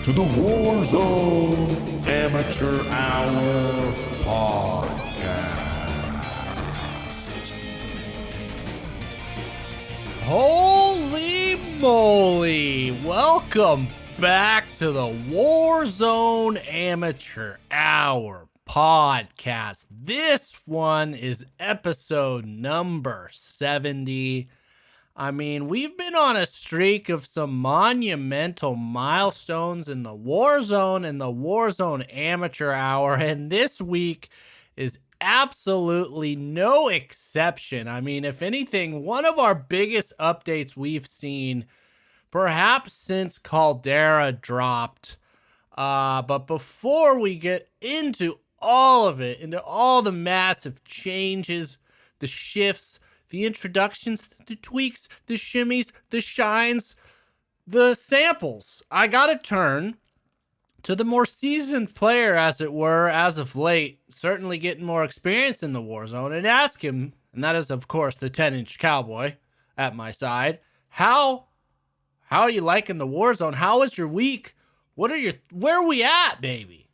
to the Warzone Amateur Hour podcast. Holy moly! Welcome back to the Warzone Amateur Hour podcast. This one is episode number 70. I mean, we've been on a streak of some monumental milestones in the Warzone and the Warzone Amateur Hour, and this week is absolutely no exception. I mean, if anything, one of our biggest updates we've seen, perhaps since Caldera dropped. But before we get into all of it, into all the massive changes, the shifts, the introductions, the tweaks, the shimmies, the shines, the samples, I gotta turn to the more seasoned player, as it were, as of late, certainly getting more experience in the Warzone, and ask him, and that is, of course, the 10-inch at my side, how are you liking the Warzone? How was your week? Where are we at, baby?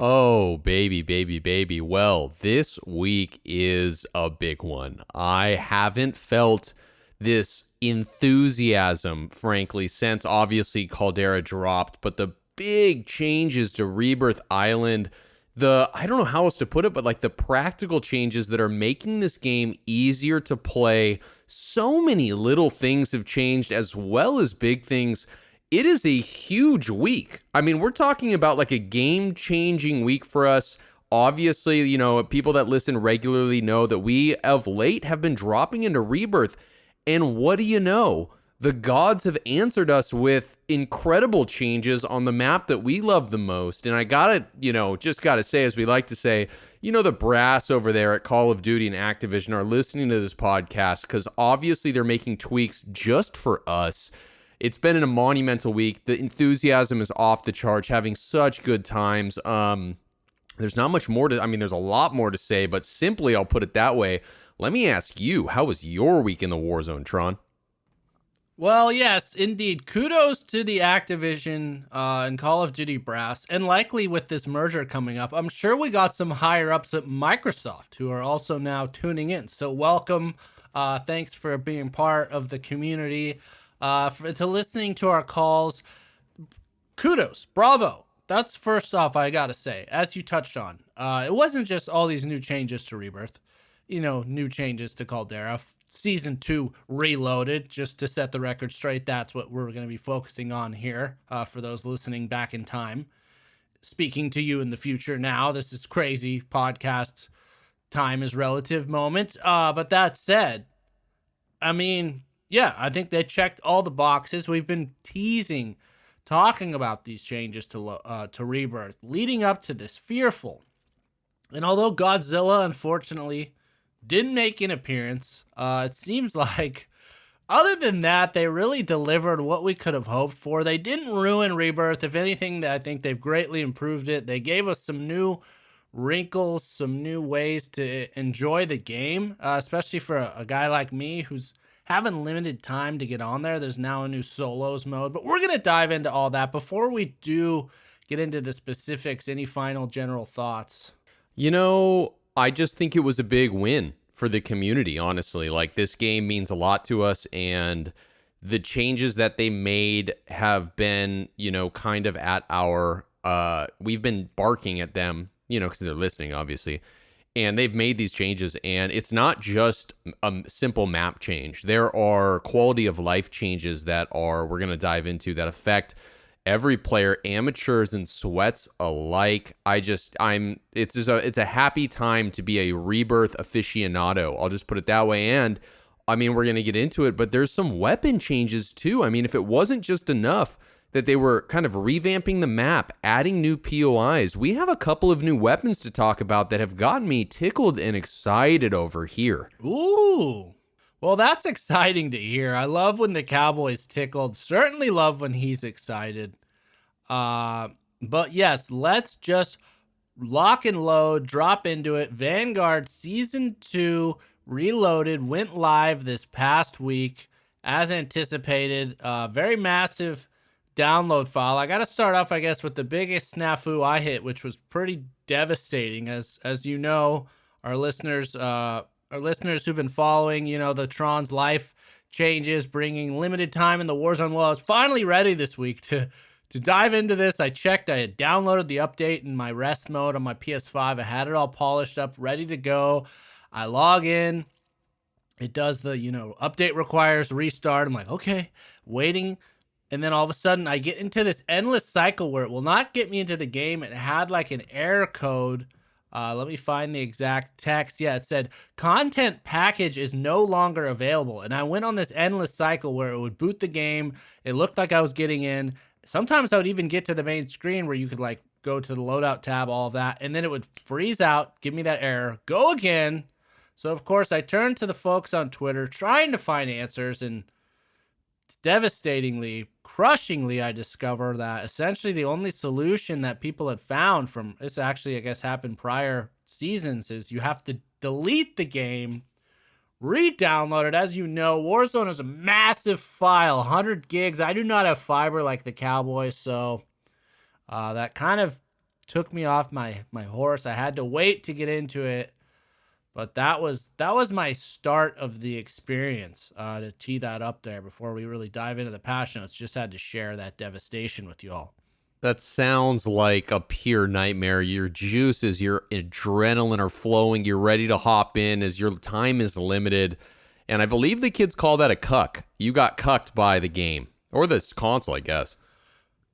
Oh, baby. Well, this week is a big one. I haven't felt this enthusiasm, frankly, since obviously Caldera dropped, but the big changes to Rebirth Island, I don't know how else to put it, but like the practical changes that are making this game easier to play. So many little things have changed as well as big things. It is a huge week. I mean, we're talking about like a game-changing week for us. Obviously, you know, people that listen regularly know that we, of late, have been dropping into Rebirth. And what do you know? The gods have answered us with incredible changes on the map that we love the most. And I gotta say, as we like to say, the brass over there at Call of Duty and Activision are listening to this podcast because obviously they're making tweaks just for us. It's been a monumental week. The enthusiasm is off the charts, having such good times. There's not much more there's a lot more to say, but simply I'll put it that way. Let me ask you, how was your week in the Warzone, Tron? Well, yes, indeed. Kudos to the Activision and Call of Duty brass, and likely with this merger coming up, I'm sure we got some higher ups at Microsoft who are also now tuning in. So welcome. Thanks for being part of the community. To listening to our calls, kudos, bravo. That's first off, I gotta say, as you touched on, it wasn't just all these new changes to Rebirth, new changes to Caldera, Season 2 reloaded, just to set the record straight. That's what we're going to be focusing on here for those listening back in time. Speaking to you in the future now, this is crazy podcast. Time is relative moment. But that said, I mean, yeah, I think they checked all the boxes. We've been talking about these changes to Rebirth, leading up to this fearful. And although Godzilla, unfortunately, didn't make an appearance, it seems like, other than that, they really delivered what we could have hoped for. They didn't ruin Rebirth. If anything, I think they've greatly improved it. They gave us some new wrinkles, some new ways to enjoy the game, especially for a guy like me who's having limited time to get on there. There's now a new solos mode, but we're going to dive into all that. Before we do get into the specifics, any final general thoughts? I just think it was a big win for the community, honestly. Like, this game means a lot to us, and the changes that they made have been, kind of at our, we've been barking at them, because they're listening, obviously. And they've made these changes, and it's not just a simple map change. There are quality of life changes that we're going to dive into that affect every player, amateurs and sweats alike. It's a happy time to be a Rebirth aficionado. I'll just put it that way. And I mean, we're going to get into it, but there's some weapon changes too. I mean, if it wasn't just enough that they were kind of revamping the map, adding new POIs, we have a couple of new weapons to talk about that have gotten me tickled and excited over here. Ooh. Well, that's exciting to hear. I love when the Cowboy's tickled. Certainly love when he's excited. But yes, let's just lock and load, drop into it. Vanguard Season 2 Reloaded went live this past week as anticipated. Very massive download file. I got to start off, I guess, with the biggest snafu I hit, which was pretty devastating. As you know, our listeners who've been following, the Tron's life changes, bringing limited time in the Warzone. Well, I was finally ready this week to dive into this. I checked. I had downloaded the update in my rest mode on my PS5. I had it all polished up, ready to go. I log in. It does the, update requires restart. I'm like, okay, waiting. And then all of a sudden I get into this endless cycle where it will not get me into the game. It had like an error code. Let me find the exact text. Yeah, it said content package is no longer available. And I went on this endless cycle where it would boot the game. It looked like I was getting in. Sometimes I would even get to the main screen where you could like go to the loadout tab, all of that. And then it would freeze out, give me that error, go again. So, of course, I turned to the folks on Twitter trying to find answers, and devastatingly, crushingly, I discovered that essentially the only solution that people had found from this actually, I guess, happened prior seasons is you have to delete the game, re-download it. As you know, Warzone is a massive file, 100 gigs. I do not have fiber like the Cowboys, so that kind of took me off my horse. I had to wait to get into it. But that was my start of the experience, to tee that up there before we really dive into the patch notes. Just had to share that devastation with you all. That sounds like a pure nightmare. Your juices, your adrenaline are flowing. You're ready to hop in as your time is limited. And I believe the kids call that a cuck. You got cucked by the game. Or this console, I guess.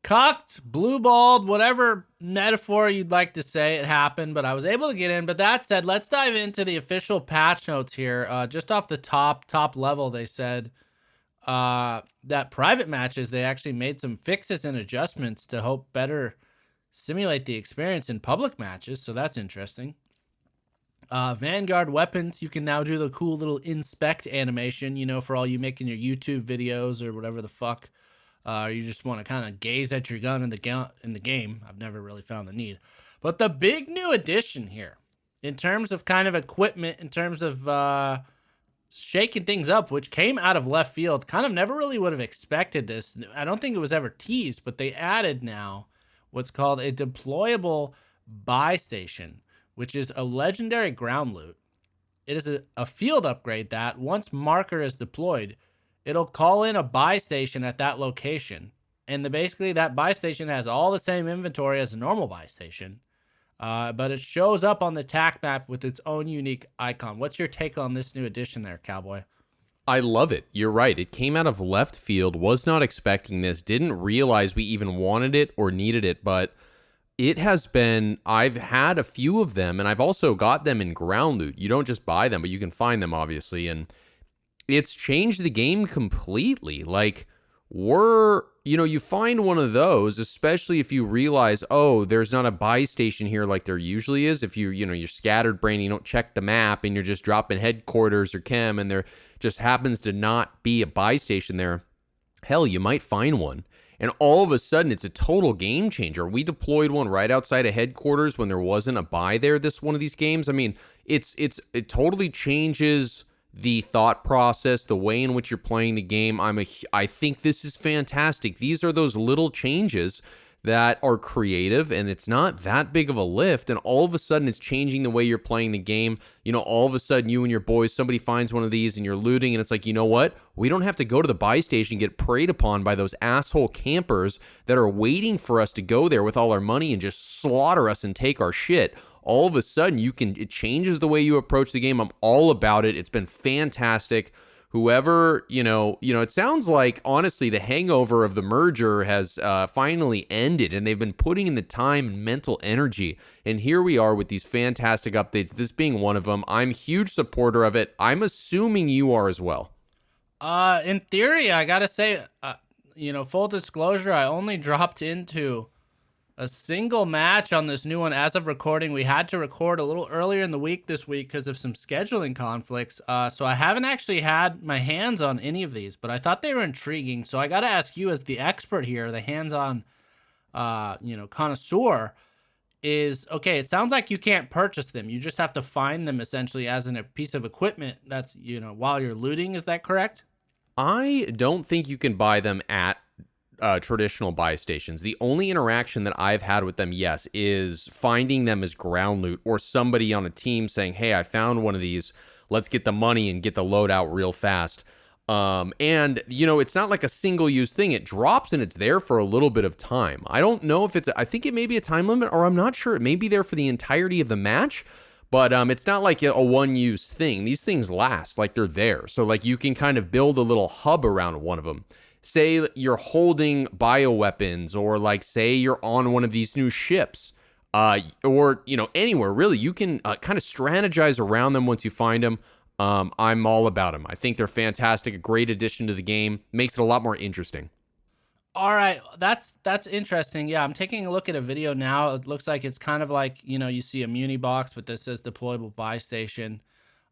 Cucked, blue-balled, whatever metaphor you'd like to say, it happened, but I was able to get in. But that said, let's dive into the official patch notes here. Just off the top level, they said that private matches, they actually made some fixes and adjustments to help better simulate the experience in public matches, so that's interesting. Vanguard weapons, you can now do the cool little inspect animation, for all you making your YouTube videos or whatever the fuck. You just want to kind of gaze at your gun in the game. I've never really found the need. But the big new addition here, in terms of kind of equipment, in terms of shaking things up, which came out of left field, kind of never really would have expected this. I don't think it was ever teased, but they added now what's called a deployable buy station, which is a legendary ground loot. It is a field upgrade that, once marker is deployed, it'll call in a buy station at that location. And basically that buy station has all the same inventory as a normal buy station. But it shows up on the TAC map with its own unique icon. What's your take on this new addition there, Cowboy? I love it. You're right. It came out of left field. Was not expecting this. Didn't realize we even wanted it or needed it. But it has been, I've had a few of them, and I've also got them in ground loot. You don't just buy them, but you can find them, obviously. And it's changed the game completely. Like, you find one of those, especially if you realize, oh, there's not a buy station here like there usually is. If you're scattered brain, you don't check the map and you're just dropping headquarters or chem and there just happens to not be a buy station there. Hell, you might find one. And all of a sudden, it's a total game changer. We deployed one right outside of headquarters when there wasn't a buy there one of these games. I mean, it totally changes the thought process, the way in which you're playing the game. I think this is fantastic. These are those little changes that are creative, and it's not that big of a lift, and all of a sudden it's changing the way you're playing the game. All of a sudden you and your boys, somebody finds one of these and you're looting, and it's like, you know what? We don't have to go to the buy station and get preyed upon by those asshole campers that are waiting for us to go there with all our money and just slaughter us and take our shit. All of a sudden, it changes the way you approach the game. I'm all about it. It's been fantastic. Whoever, it sounds like, honestly, the hangover of the merger has finally ended, and they've been putting in the time and mental energy. And here we are with these fantastic updates, this being one of them. I'm a huge supporter of it. I'm assuming you are as well. In theory, I got to say, full disclosure, I only dropped into a single match on this new one as of recording. We had to record a little earlier in the week this week because of some scheduling conflicts. So I haven't actually had my hands on any of these, but I thought they were intriguing. So I got to ask you, as the expert here, the hands-on, connoisseur, is, okay, it sounds like you can't purchase them. You just have to find them essentially as a piece of equipment that's, while you're looting. Is that correct? I don't think you can buy them at traditional buy stations. The only interaction that I've had with them, yes, is finding them as ground loot or somebody on a team saying, hey, I found one of these. Let's get the money and get the loadout real fast. And, you know, it's not like a single use thing. It drops and it's there for a little bit of time. I don't know if I think it may be a time limit, or I'm not sure. It may be there for the entirety of the match. But it's not like a one-use thing. These things last, like they're there. So like you can kind of build a little hub around one of them. Say you're holding bioweapons, or like say you're on one of these new ships, or, you know, anywhere really. You can kind of strategize around them once you find them. I'm all about them. I think they're fantastic, a great addition to the game. Makes it a lot more interesting. All right, that's interesting. Yeah, I'm taking a look at a video now. It looks like it's kind of like, you know, you see a muni box, but this says deployable buy station.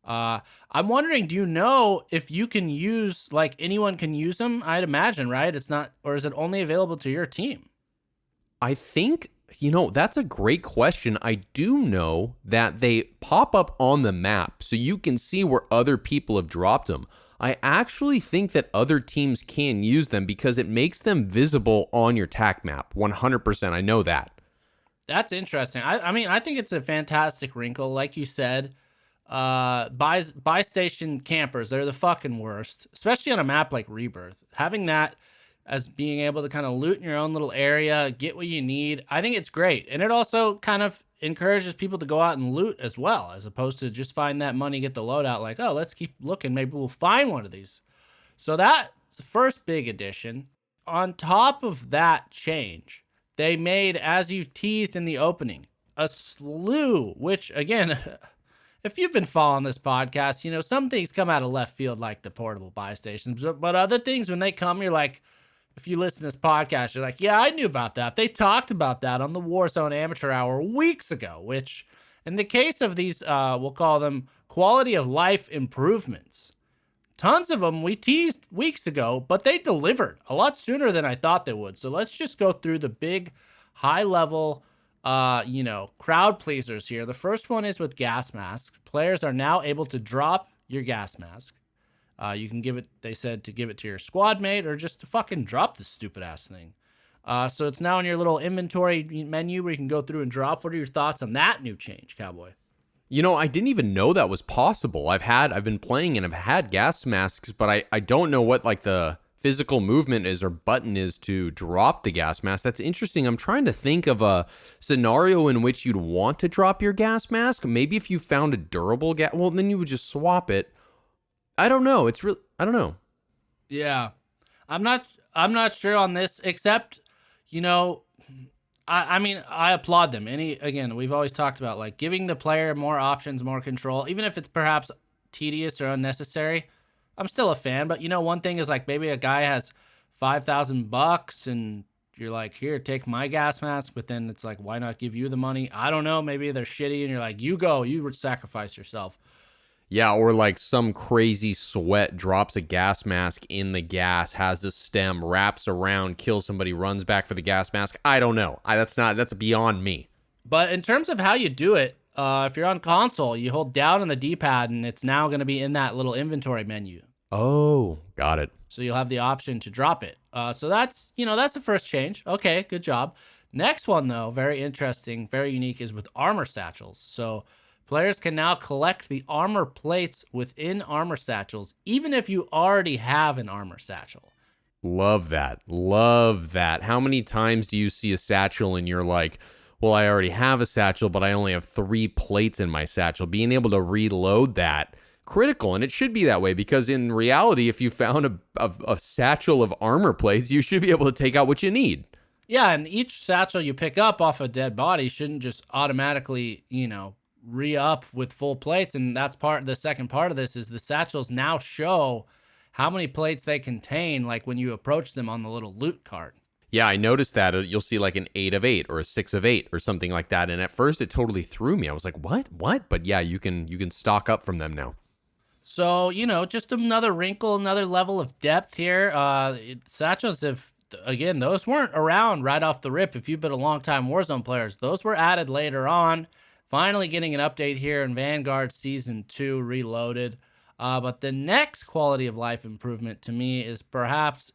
I'm wondering, do you know if you can use, like, anyone can use them? I'd imagine, right? It's not, or is it only available to your team? I think, you know, that's a great question. I do know that they pop up on the map so you can see where other people have dropped them. I actually think that other teams can use them because it makes them visible on your TAC map. 100%. I know that. That's interesting. I mean, I think it's a fantastic wrinkle. Like you said, buy station campers, they're the fucking worst, especially on a map like Rebirth. Having that as being able to kind of loot in your own little area, get what you need, I think it's great. And it also kind of encourages people to go out and loot as well, as opposed to just find that money, get the loadout, like, oh, let's keep looking, maybe we'll find one of these. So that's the first big addition. On top of that change, they made, as you teased in the opening, a slew, which, again, if you've been following this podcast, you know, some things come out of left field, like the portable buy stations, but other things, when they come, you're like, if you listen to this podcast, you're like, yeah, I knew about that. They talked about that on the Warzone Amateur Hour weeks ago, which in the case of these, we'll call them quality of life improvements. Tons of them we teased weeks ago, but they delivered a lot sooner than I thought they would. So let's just go through the big high level, you know, crowd pleasers here. The first one is with gas masks. Players are now able to drop your gas mask. You can give it, they said, to give it to your squad mate, or just to fucking drop this stupid ass thing. So it's now in your little inventory menu where you can go through and drop. What are your thoughts on that new change, Cowboy? You know, I didn't even know that was possible. I've been playing and I've had gas masks, but I don't know what like the physical movement is or button is to drop the gas mask. That's interesting. I'm trying to think of a scenario in which you'd want to drop your gas mask. Maybe if you found a durable gas, well, then you would just swap it. I don't know. I don't know. Yeah. I'm not sure on this, except, you know, I mean, I applaud them. Again, we've always talked about, like, giving the player more options, more control, even if it's perhaps tedious or unnecessary. I'm still a fan, but, you know, one thing is, like, maybe a guy has $5,000 and you're like, here, take my gas mask, but then it's like, why not give you the money? I don't know. Maybe they're shitty and you're like, you go, you sacrifice yourself. Yeah, or like some crazy sweat drops a gas mask in the gas, has a stem, wraps around, kills somebody, runs back for the gas mask. I don't know. That's beyond me. But in terms of how you do it, if you're on console, you hold down on the D-pad and it's now going to be in that little inventory menu. Oh, got it. So you'll have the option to drop it. So that's the first change. Okay, good job. Next one, though, very interesting, very unique, is with armor satchels. So players can now collect the armor plates within armor satchels, even if you already have an armor satchel. Love that. Love that. How many times do you see a satchel and you're like, well, I already have a satchel, but I only have 3 plates in my satchel? Being able to reload that, critical. And it should be that way, because in reality, if you found a satchel of armor plates, you should be able to take out what you need. Yeah, and each satchel you pick up off a dead body shouldn't just automatically, you know, re-up with full plates. And that's the second part of this is the satchels now show how many plates they contain, like when you approach them on the little loot card. Yeah, I noticed that. You'll see like an 8 of 8 or a 6 of 8 or something like that. And at first it totally threw me. I was like, what? But yeah, you can stock up from them now. So, you know, just another wrinkle, another level of depth here. Satchels again, those weren't around right off the rip. If you've been a long-time Warzone players, those were added later on. Finally getting an update here in Vanguard Season 2 Reloaded. But the next quality of life improvement to me is perhaps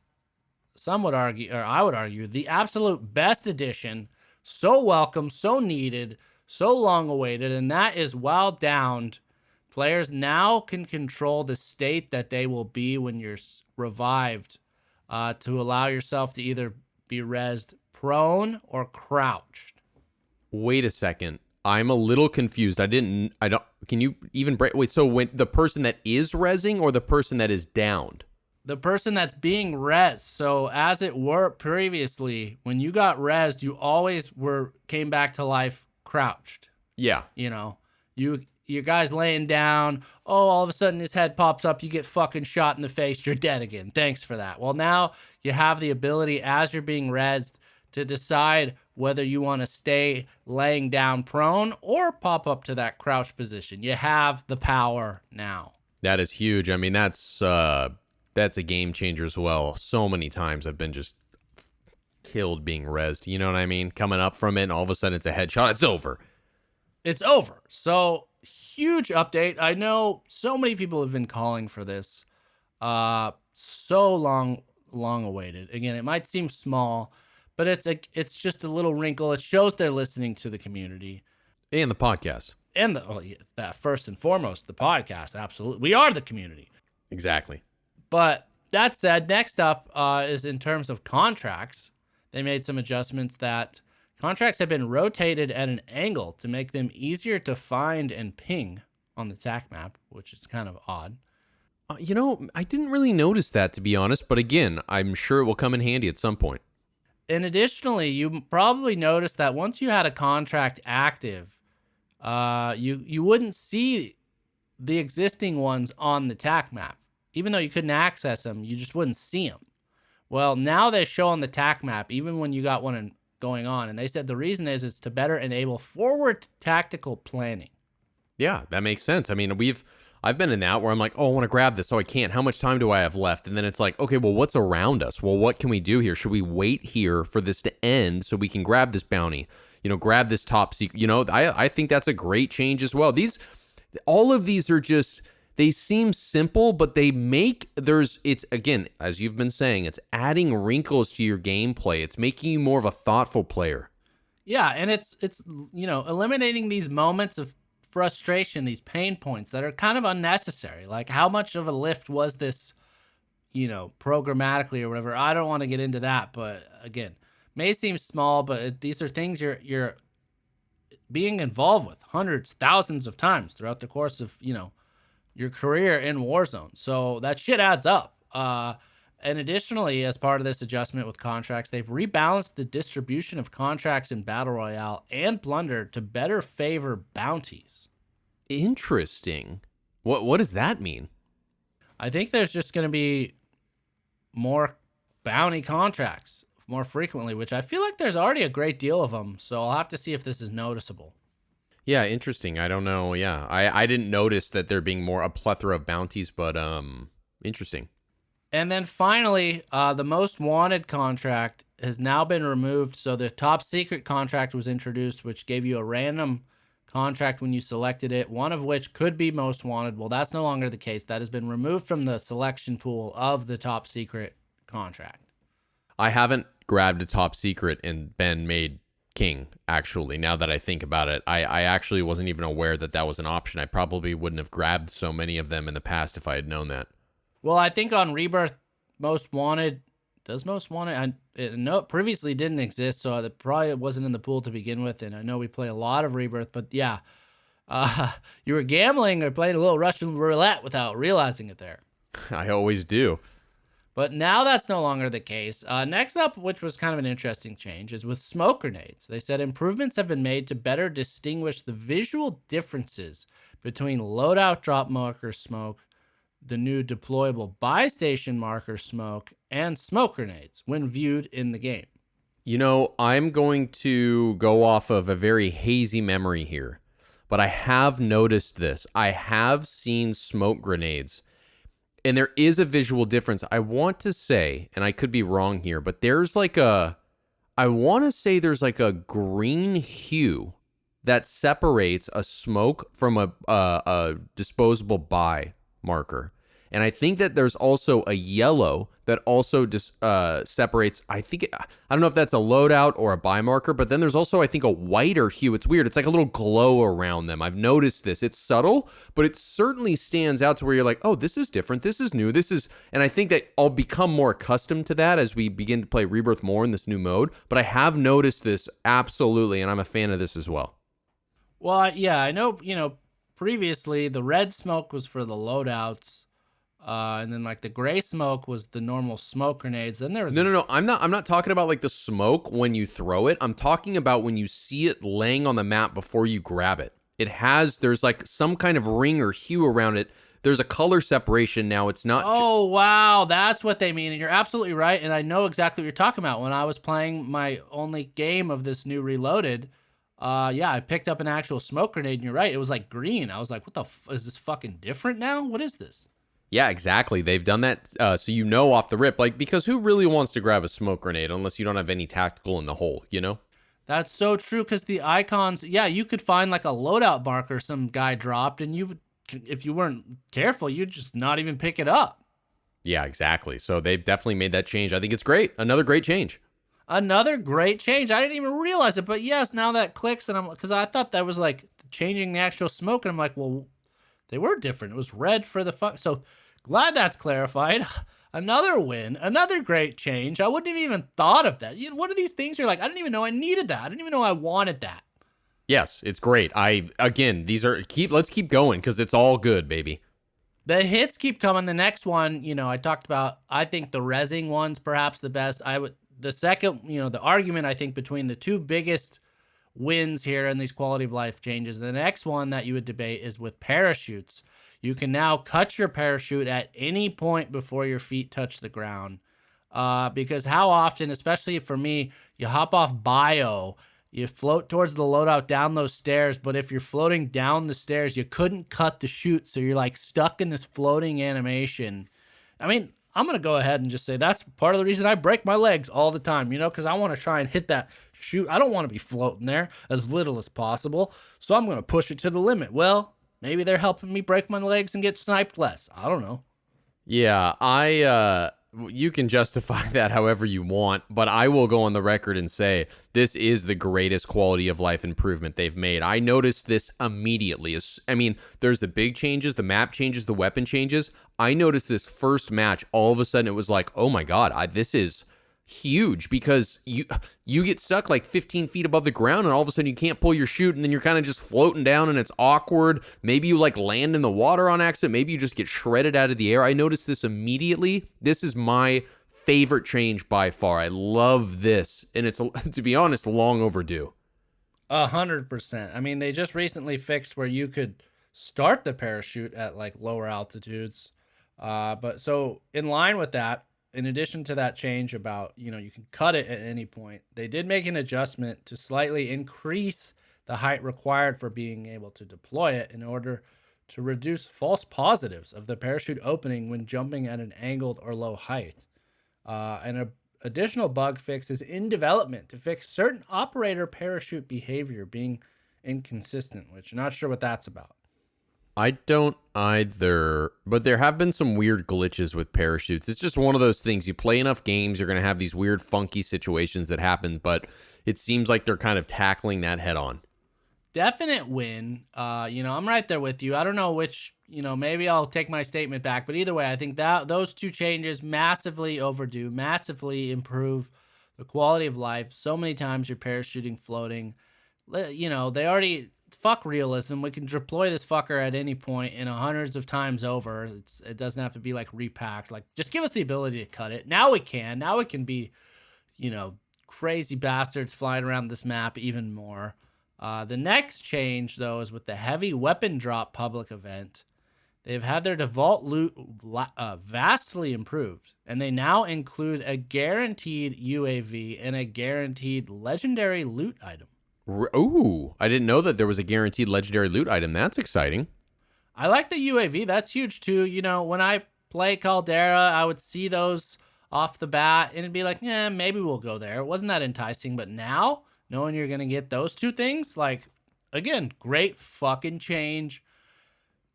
some would argue, or I would argue, the absolute best addition. So welcome, so needed, so long awaited, and that is while downed. Players now can control the state that they will be when you're revived, to allow yourself to either be rezzed prone or crouched. Wait a second. I'm a little confused. I don't, can you even break? Wait, so when the person that is rezzing or the person that is downed? The person that's being rezzed. So as it were previously, when you got rezzed, you always came back to life crouched. Yeah. You know, your guy's laying down. Oh, all of a sudden his head pops up. You get fucking shot in the face. You're dead again. Thanks for that. Well, now you have the ability as you're being rezzed to decide whether you want to stay laying down prone or pop up to that crouch position. You have the power now. That is huge. I mean, that's a game changer as well. So many times I've been just killed being rezzed. You know what I mean? Coming up from it, and all of a sudden it's a headshot. It's over. It's over. So huge update. I know so many people have been calling for this. So long awaited. Again, it might seem small, but it's just a little wrinkle. It shows they're listening to the community And the podcast. and that first and foremost, the podcast. Absolutely, we are the community. Exactly. But that said, next up is in terms of contracts. They made some adjustments that contracts have been rotated at an angle to make them easier to find and ping on the TAC map, which is kind of odd. You know, I didn't really notice that, to be honest, but again, I'm sure it will come in handy at some point. And additionally, you probably noticed that once you had a contract active, you wouldn't see the existing ones on the TAC map. Even though you couldn't access them, you just wouldn't see them. Well, now they show on the TAC map, even when you got one going on. And they said the reason is to better enable forward tactical planning. Yeah, that makes sense. I mean, I've been in that where I'm like, oh, I want to grab this. Oh, I can't. How much time do I have left? And then it's like, okay, well, what's around us? Well, what can we do here? Should we wait here for this to end so we can grab this bounty? You know, grab this top secret. You know, I think that's a great change as well. All of these are just, they seem simple, but it's again, as you've been saying, it's adding wrinkles to your gameplay. It's making you more of a thoughtful player. Yeah, and it's eliminating these moments of frustration, these pain points that are kind of unnecessary. Like, how much of a lift was this, programmatically or whatever? I don't want to get into that, but again, may seem small, but these are things you're being involved with hundreds, thousands of times throughout the course of, your career in Warzone. So that shit adds up. And additionally, as part of this adjustment with contracts, they've rebalanced the distribution of contracts in Battle Royale and Plunder to better favor bounties. Interesting. What does that mean? I think there's just going to be more bounty contracts more frequently, which I feel like there's already a great deal of them. So I'll have to see if this is noticeable. Yeah, interesting. I don't know. Yeah, I didn't notice that there being a plethora of bounties, but interesting. And then finally, the most wanted contract has now been removed. So the top secret contract was introduced, which gave you a random contract when you selected it, one of which could be most wanted. Well, that's no longer the case. That has been removed from the selection pool of the top secret contract. I haven't grabbed a top secret and been made king, actually, now that I think about it. I actually wasn't even aware that was an option. I probably wouldn't have grabbed so many of them in the past if I had known that. Well, I think on Rebirth, Most Wanted, I know it previously didn't exist, so it probably wasn't in the pool to begin with, and I know we play a lot of Rebirth, but yeah, you were gambling or playing a little Russian roulette without realizing it there. I always do. But now that's no longer the case. Next up, which was kind of an interesting change, is with smoke grenades. They said improvements have been made to better distinguish the visual differences between loadout drop marker smoke, the new deployable buy station marker smoke, and smoke grenades when viewed in the game. You know, I'm going to go off of a very hazy memory here, but I have noticed this. I have seen smoke grenades, and there is a visual difference. I want to say, and I could be wrong here, but there's like a green hue that separates a smoke from a disposable buy marker. And I think that there's also a yellow that also just separates. I don't know if that's a loadout or a buy marker, but then there's also, I think, a whiter hue. It's weird. It's like a little glow around them. I've noticed this. It's subtle, but it certainly stands out to where you're like, oh, this is different. This is new. And I think that I'll become more accustomed to that as we begin to play Rebirth more in this new mode. But I have noticed this absolutely, and I'm a fan of this as well. Well, yeah, I know, previously the red smoke was for the loadouts. And then like the gray smoke was the normal smoke grenades. Then there was No. I'm not talking about like the smoke when you throw it. I'm talking about when you see it laying on the map before you grab it. There's like some kind of ring or hue around it. There's a color separation now. It's not. Oh, wow. That's what they mean. And you're absolutely right. And I know exactly what you're talking about. When I was playing my only game of this new Reloaded, I picked up an actual smoke grenade, and you're right. It was like green. I was like, what is this fucking different now? What is this? Yeah, exactly. They've done that, so off the rip, like, because who really wants to grab a smoke grenade unless you don't have any tactical in the hole, That's so true, because the icons, you could find like a loadout marker some guy dropped, and if you weren't careful, you'd just not even pick it up. Yeah, exactly. So they've definitely made that change. I think it's great. Another great change. Another great change. I didn't even realize it, but yes, now that clicks, and because I thought that was like changing the actual smoke, and I'm like, well, they were different. It was red for the fuck. So glad that's clarified. Another win, another great change. I wouldn't have even thought of that. One of these things you're like, I didn't even know I needed that. I didn't even know I wanted that. Yes, it's great. Let's keep going because it's all good, baby. The hits keep coming. The next one, I talked about, I think the rezzing one's perhaps the best. The second, the argument I think between the two biggest wins here in these quality of life changes. The next one that you would debate is with parachutes. You can now cut your parachute at any point before your feet touch the ground. Because how often, especially for me, you hop off bio, you float towards the loadout down those stairs, but if you're floating down the stairs, you couldn't cut the chute, so you're like stuck in this floating animation. I mean, I'm going to go ahead and just say that's part of the reason I break my legs all the time, because I want to try and hit that chute. I don't want to be floating there as little as possible, so I'm going to push it to the limit. Well, maybe they're helping me break my legs and get sniped less. I don't know. Yeah, you can justify that however you want, but I will go on the record and say this is the greatest quality of life improvement they've made. I noticed this immediately. There's the big changes, the map changes, the weapon changes. I noticed this first match. All of a sudden, it was like, oh my God, this is huge, because you get stuck like 15 feet above the ground, and all of a sudden you can't pull your chute, and then you're kind of just floating down, and it's awkward. Maybe you like land in the water on accident. Maybe you just get shredded out of the air. I noticed this immediately. This is my favorite change by far. I love this, and it's, to be honest, long overdue. 100%. I mean, they just recently fixed where you could start the parachute at like lower altitudes. But so in line with that, in addition to that change about, you can cut it at any point, they did make an adjustment to slightly increase the height required for being able to deploy it in order to reduce false positives of the parachute opening when jumping at an angled or low height. An additional bug fix is in development to fix certain operator parachute behavior being inconsistent, which I'm not sure what that's about. I don't either, but there have been some weird glitches with parachutes. It's just one of those things. You play enough games, you're going to have these weird, funky situations that happen, but it seems like they're kind of tackling that head on. Definite win. I'm right there with you. I don't know which, maybe I'll take my statement back, but either way, I think that those two changes massively overdue, massively improve the quality of life. So many times you're parachuting, floating, they already... Fuck realism. We can deploy this fucker at any point and hundreds of times over. It doesn't have to be like repacked. Like, just give us the ability to cut it. Now we can. Now it can be, crazy bastards flying around this map even more. The next change, though, is with the heavy weapon drop public event. They've had their default loot vastly improved, and they now include a guaranteed UAV and a guaranteed legendary loot item. Ooh, I didn't know that there was a guaranteed legendary loot item. That's exciting. I like the UAV. That's huge too. When I play Caldera, I would see those off the bat and it'd be like, maybe we'll go there. It wasn't that enticing, but now knowing you're going to get those two things, like, again, great fucking change.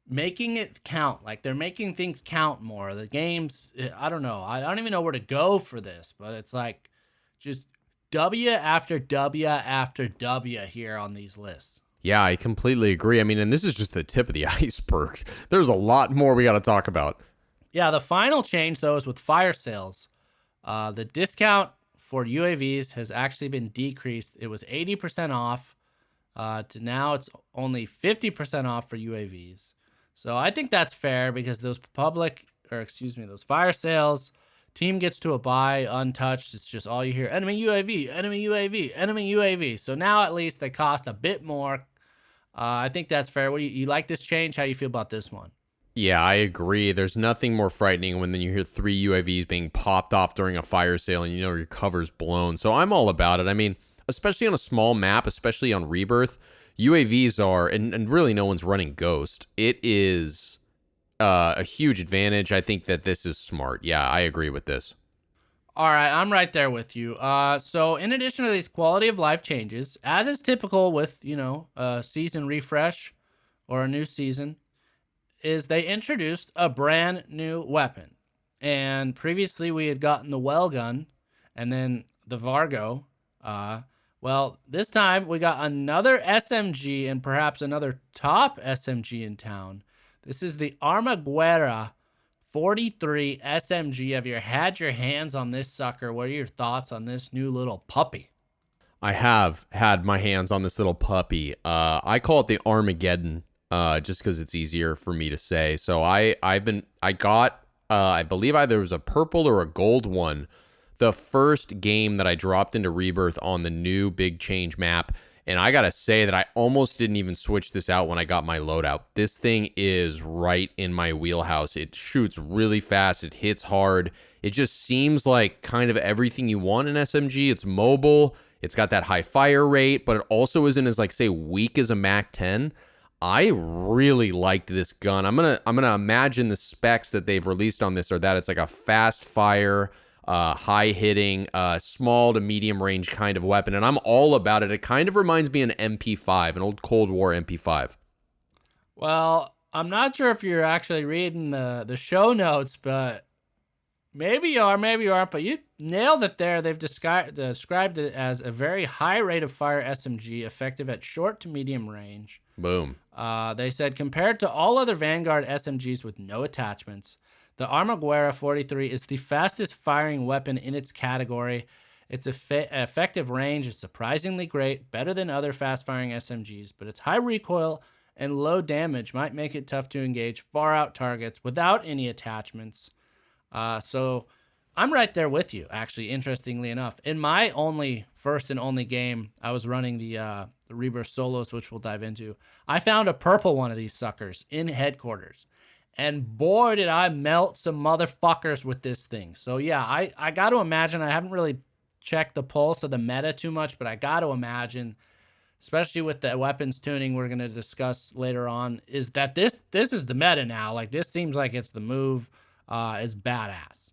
making it count. Like they're making things count more. The games, I don't know. I don't even know where to go for this, but it's like just W after W after W here on these lists. Yeah, I completely agree. I mean, and this is just the tip of the iceberg. There's a lot more we got to talk about. Yeah, the final change, though, is with fire sales. The discount for UAVs has actually been decreased. It was 80% off to now it's only 50% off for UAVs. So I think that's fair because those those fire sales, team gets to a buy untouched. It's just all you hear, enemy UAV, enemy UAV, enemy UAV. So now at least they cost a bit more. I think that's fair. What do you like this change? How do you feel about this one? Yeah, I agree. There's nothing more frightening when then you hear 3 UAVs being popped off during a fire sale and you know your cover's blown. So I'm all about it. I mean, especially on a small map, especially on Rebirth, UAVs are, and really no one's running Ghost. It is a huge advantage. I think that this is smart. Yeah, I agree with this. All right, I'm right there with you. So in addition to these quality of life changes, as is typical with, a season refresh or a new season, is they introduced a brand new weapon. And previously we had gotten the well gun and then the Vargo. Well, this time we got another SMG and perhaps another top SMG in town. This is the Armaguerra 43 SMG. Have you had your hands on this sucker? What are your thoughts on this new little puppy? I have had my hands on this little puppy. I call it the Armageddon, just because it's easier for me to say. So I got, I believe either it was a purple or a gold one, the first game that I dropped into Rebirth on the new Big Change map. And I gotta say that I almost didn't even switch this out when I got my loadout. This thing is right in my wheelhouse. It shoots really fast. It hits hard. It just seems like kind of everything you want in SMG. It's mobile. It's got that high fire rate, but it also isn't as, like, say, weak as a MAC-10. I really liked this gun. I'm gonna imagine the specs that they've released on this are that it's like a fast fire, high hitting, small to medium range kind of weapon, and I'm all about it. It kind of reminds me of an MP5, an old Cold War MP5. Well, I'm not sure if you're actually reading the show notes, but maybe you are, maybe you aren't, but you nailed it there. They've described it as a very high rate of fire SMG, effective at short to medium range. Boom. They said compared to all other Vanguard SMGs with no attachments, the Armaguerra 43 is the fastest firing weapon in its category. Its effective range is surprisingly great, better than other fast firing SMGs, but its high recoil and low damage might make it tough to engage far out targets without any attachments. So I'm right there with you, actually, interestingly enough. In my first and only game, I was running the Rebirth Solos, which we'll dive into. I found a purple one of these suckers in headquarters. And boy, did I melt some motherfuckers with this thing. So yeah, I got to imagine, I haven't really checked the pulse of the meta too much, but I got to imagine, especially with the weapons tuning we're going to discuss later on, is that this is the meta now. Like, this seems like it's the move. It's badass.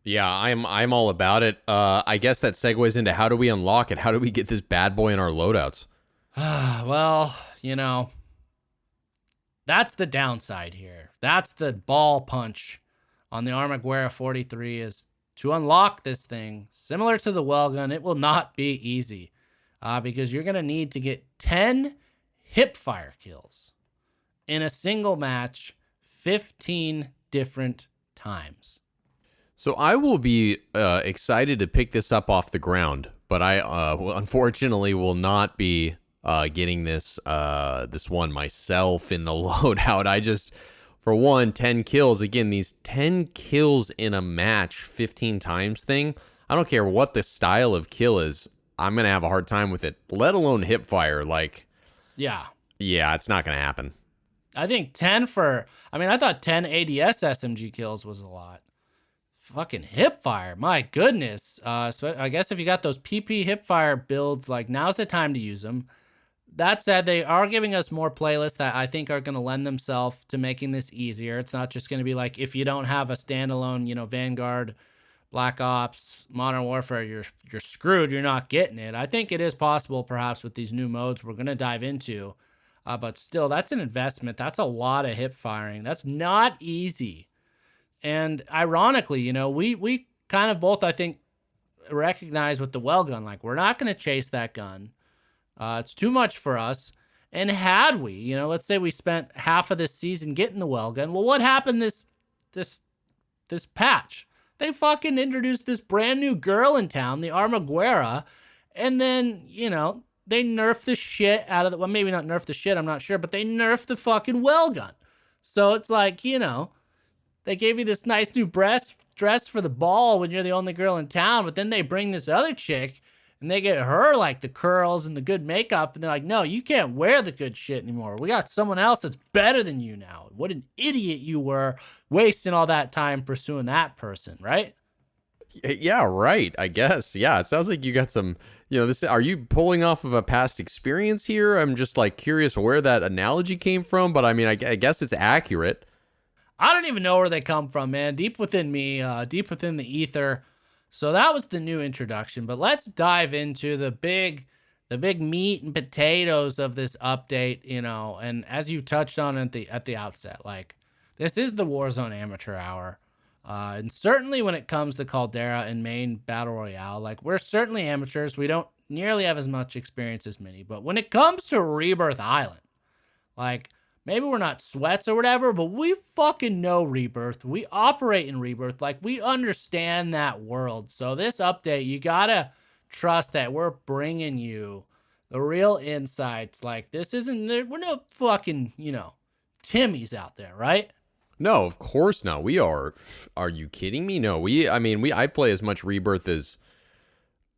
Yeah, I'm all about it. I guess that segues into how do we unlock it? How do we get this bad boy in our loadouts? Well, that's the downside here. That's the ball punch on the Armaguerra 43 is to unlock this thing. Similar to the Wellgun, it will not be easy because you're going to need to get 10 hipfire kills in a single match 15 different times. So I will be excited to pick this up off the ground, but I unfortunately will not be getting this one myself in the loadout. I just, for one, 10 kills. Again, these 10 kills in a match 15 times thing, I don't care what the style of kill is, I'm going to have a hard time with it, let alone hip fire. Like, yeah, it's not going to happen. I think 10 I thought 10 ADS SMG kills was a lot. Fucking hipfire, my goodness. So I guess if you got those PP hipfire builds, like, now's the time to use them. That said, they are giving us more playlists that I think are going to lend themselves to making this easier. It's not just going to be like, if you don't have a standalone, Vanguard, Black Ops, Modern Warfare, you're screwed. You're not getting it. I think it is possible, perhaps, with these new modes we're going to dive into, But still, that's an investment. That's a lot of hip firing. That's not easy. And ironically, we kind of both, I think, recognize with the well gun, like, we're not going to chase that gun. It's too much for us. And had we, let's say we spent half of this season getting the well gun. Well, what happened this patch? They fucking introduced this brand new girl in town, the Armaguera, and then, they nerfed the shit out of the, well, maybe not nerfed the shit, I'm not sure, but they nerfed the fucking well gun. So it's like, they gave you this nice new dress for the ball when you're the only girl in town, but then they bring this other chick and they get her like the curls and the good makeup, and they're like, no, you can't wear the good shit anymore. We got someone else that's better than you now. What an idiot you were wasting all that time pursuing that person, right? Yeah, right. I guess. Yeah, it sounds like you got some, are you pulling off of a past experience here? I'm just like curious where that analogy came from, but I mean, I guess it's accurate. I don't even know where they come from, man. Deep within me, deep within the ether. So that was the new introduction, but let's dive into the big meat and potatoes of this update, and as you touched on at the outset, like, this is the Warzone Amateur Hour. And certainly when it comes to Caldera and main Battle Royale, like, we're certainly amateurs. We don't nearly have as much experience as many, but when it comes to Rebirth Island, like, maybe we're not sweats or whatever, but we fucking know Rebirth. We operate in Rebirth. Like, we understand that world. So this update, you gotta trust that we're bringing you the real insights. Like, this isn't, we're no fucking, Timmies out there, right? No, of course not. We are you kidding me? No, I play as much Rebirth as,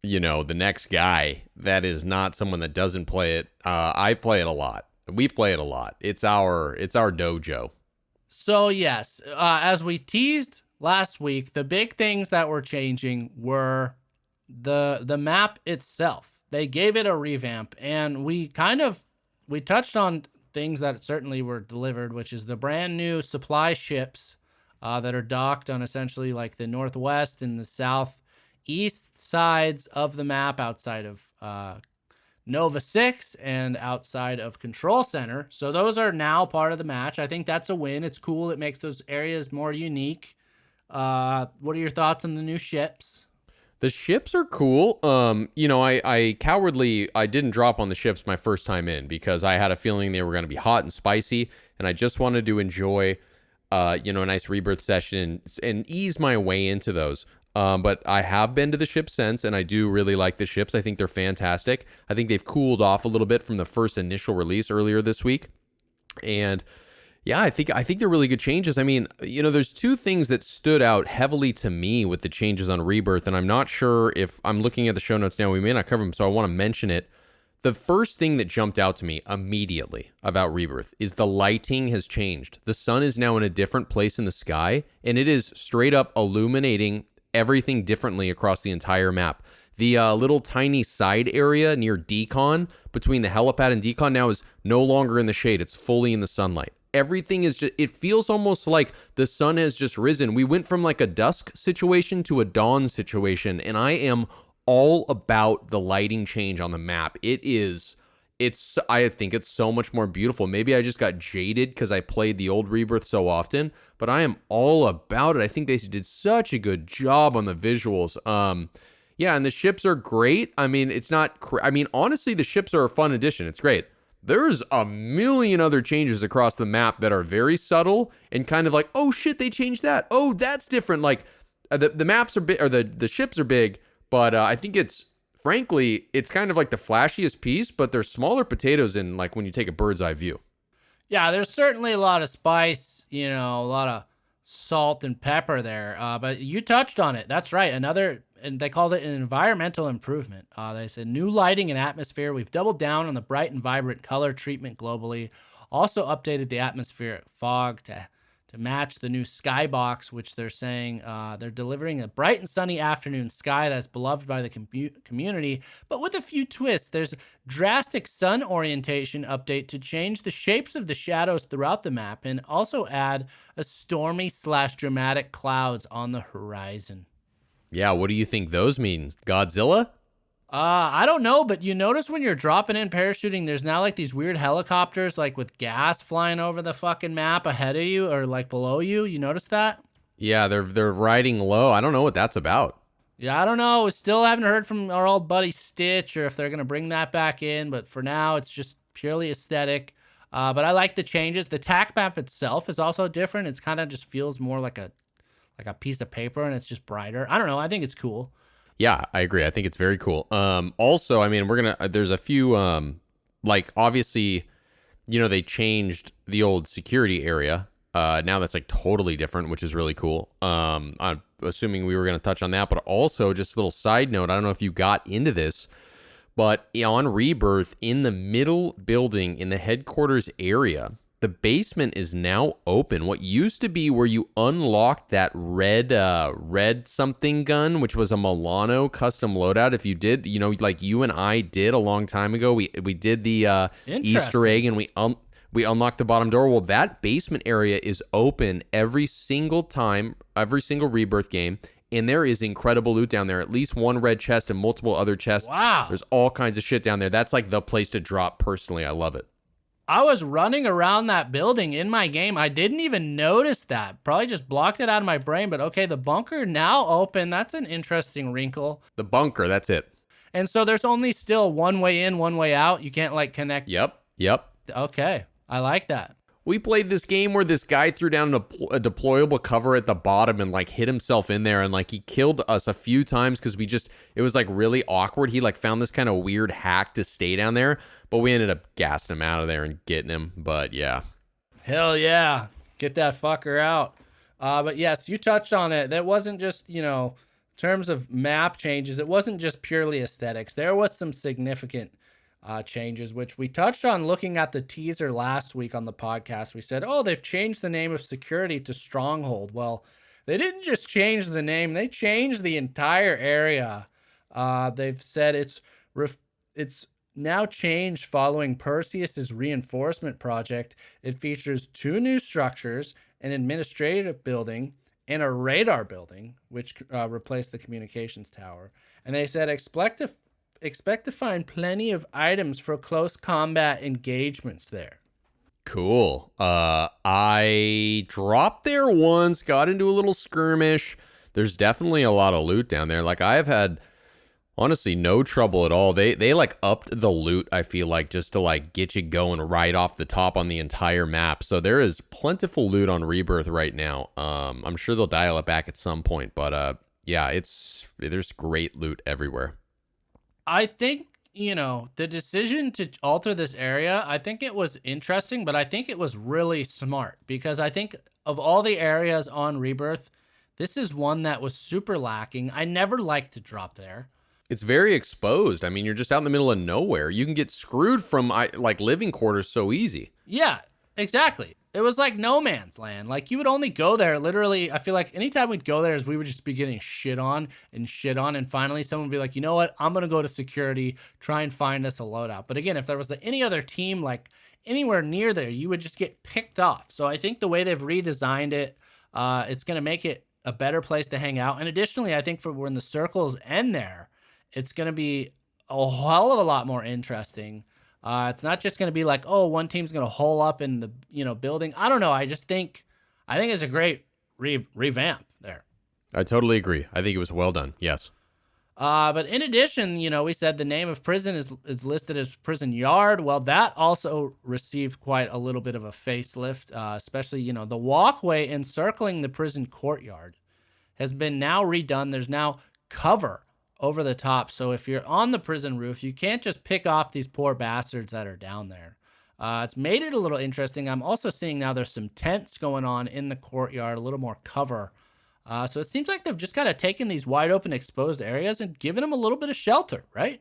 the next guy. That is not someone that doesn't play it. I play it a lot. We play it a lot. It's our dojo. So yes, as we teased last week, the big things that were changing were the map itself. They gave it a revamp, and we touched on things that certainly were delivered, which is the brand new supply ships that are docked on essentially like the northwest and the southeast sides of the map outside of Nova 6 and outside of Control Center. So those are now part of the match. I think that's a win. It's cool. It makes those areas more unique. What are your thoughts on the new ships? The ships are cool. I didn't drop on the ships my first time in because I had a feeling they were going to be hot and spicy, and I just wanted to enjoy, a nice Rebirth session and ease my way into those. But I have been to the ship since, and I do really like the ships. I think they're fantastic. I think they've cooled off a little bit from the first initial release earlier this week. And yeah, I think they're really good changes. I mean, there's two things that stood out heavily to me with the changes on Rebirth, and I'm not sure if I'm looking at the show notes now. We may not cover them, so I want to mention it. The first thing that jumped out to me immediately about Rebirth is the lighting has changed. The sun is now in a different place in the sky, and it is straight up illuminating everything differently across the entire map. The little tiny side area near Decon, between the helipad and Decon, now is no longer in the shade. It's fully in the sunlight. Everything is just, it feels almost like the sun has just risen. We went from like a dusk situation to a dawn situation, and I am all about the lighting change on the map. I think it's so much more beautiful. Maybe I just got jaded because I played the old Rebirth so often, but I am all about it. I think they did such a good job on the visuals. Yeah, and the ships are great. I mean, honestly, the ships are a fun addition. It's great. There's a million other changes across the map that are very subtle and kind of like, oh shit, they changed that. Oh, that's different. Like the maps are big, or the ships are big, but I think frankly, it's kind of like the flashiest piece, but there's smaller potatoes in, like, when you take a bird's eye view. Yeah, there's certainly a lot of spice, a lot of salt and pepper there. But you touched on it. That's right. And they called it an environmental improvement. They said new lighting and atmosphere. We've doubled down on the bright and vibrant color treatment globally. Also updated the atmospheric fog to match the new skybox, which they're saying they're delivering a bright and sunny afternoon sky that's beloved by the community, but with a few twists. There's a drastic sun orientation update to change the shapes of the shadows throughout the map and also add a stormy/dramatic clouds on the horizon. Yeah, what do you think those mean? Godzilla? I don't know, but you notice when you're dropping in parachuting, there's now like these weird helicopters, like with gas flying over the fucking map ahead of you or like below you. You notice that? Yeah, they're riding low. I don't know what that's about. Yeah, I don't know. We still haven't heard from our old buddy Stitch or if they're gonna bring that back in, but for now, it's just purely aesthetic. But I like the changes. The tac map itself is also different. It's kind of just feels more like a piece of paper, and it's just brighter. I don't know. I think it's cool. Yeah, I agree. I think it's very cool. Also, I mean, there's a few, like obviously, they changed the old security area. Now that's like totally different, which is really cool. I'm assuming we were going to touch on that, but also just a little side note. I don't know if you got into this, but on Rebirth, in the middle building in the headquarters area, the basement is now open. What used to be where you unlocked that red something gun, which was a Milano custom loadout. If you did, like you and I did a long time ago, we did the Easter egg and we unlocked the bottom door. Well, that basement area is open every single time, every single Rebirth game. And there is incredible loot down there. At least one red chest and multiple other chests. Wow. There's all kinds of shit down there. That's like the place to drop personally. I love it. I was running around that building in my game. I didn't even notice that. Probably just blocked it out of my brain. But okay, the bunker now open. That's an interesting wrinkle. The bunker, that's it. And so there's only still one way in, one way out. You can't like connect. Yep. Okay, I like that. We played this game where this guy threw down a deployable cover at the bottom and like hit himself in there, and like he killed us a few times because it was like really awkward. He like found this kind of weird hack to stay down there, but we ended up gassing him out of there and getting him. But yeah. Hell yeah. Get that fucker out. But yes, you touched on it. That wasn't just, in terms of map changes, it wasn't just purely aesthetics. There was some significant changes, which we touched on looking at the teaser last week on the podcast. We said, oh, they've changed the name of security to Stronghold. Well, they didn't just change the name, they changed the entire area. They've said it's now changed following Perseus's reinforcement project. It features 2 new structures, an administrative building and a radar building, which replaced the communications tower. And they said expect to find plenty of items for close combat engagements there. Cool. I dropped there once, got into a little skirmish. There's definitely a lot of loot down there. Like I've had honestly no trouble at all. They like upped the loot, I feel like, just to like get you going right off the top on the entire map. So there is plentiful loot on Rebirth right now. I'm sure they'll dial it back at some point, but yeah, there's great loot everywhere. I think, the decision to alter this area, I think it was interesting, but I think it was really smart because I think of all the areas on Rebirth, this is one that was super lacking. I never liked to drop there. It's very exposed. I mean, you're just out in the middle of nowhere. You can get screwed from like living quarters so easy. Yeah, exactly. It was like no man's land. Like you would only go there literally. I feel like anytime we'd go there is we would just be getting shit on. And finally someone would be like, you know what? I'm going to go to security, try and find us a loadout. But again, if there was any other team like anywhere near there, you would just get picked off. So I think the way they've redesigned it, it's going to make it a better place to hang out. And additionally, I think for when the circles end there, it's going to be a hell of a lot more interesting. It's not just going to be like, oh, one team's going to hole up in the building. I don't know. I think it's a great revamp there. I totally agree. I think it was well done. Yes. But in addition, we said the name of prison is listed as Prison Yard. Well, that also received quite a little bit of a facelift, especially, the walkway encircling the prison courtyard has been now redone. There's now cover over the top. So if you're on the prison roof, you can't just pick off these poor bastards that are down there. It's made it a little interesting. I'm also seeing now there's some tents going on in the courtyard, a little more cover. So it seems like they've just kind of taken these wide open exposed areas and given them a little bit of shelter, right?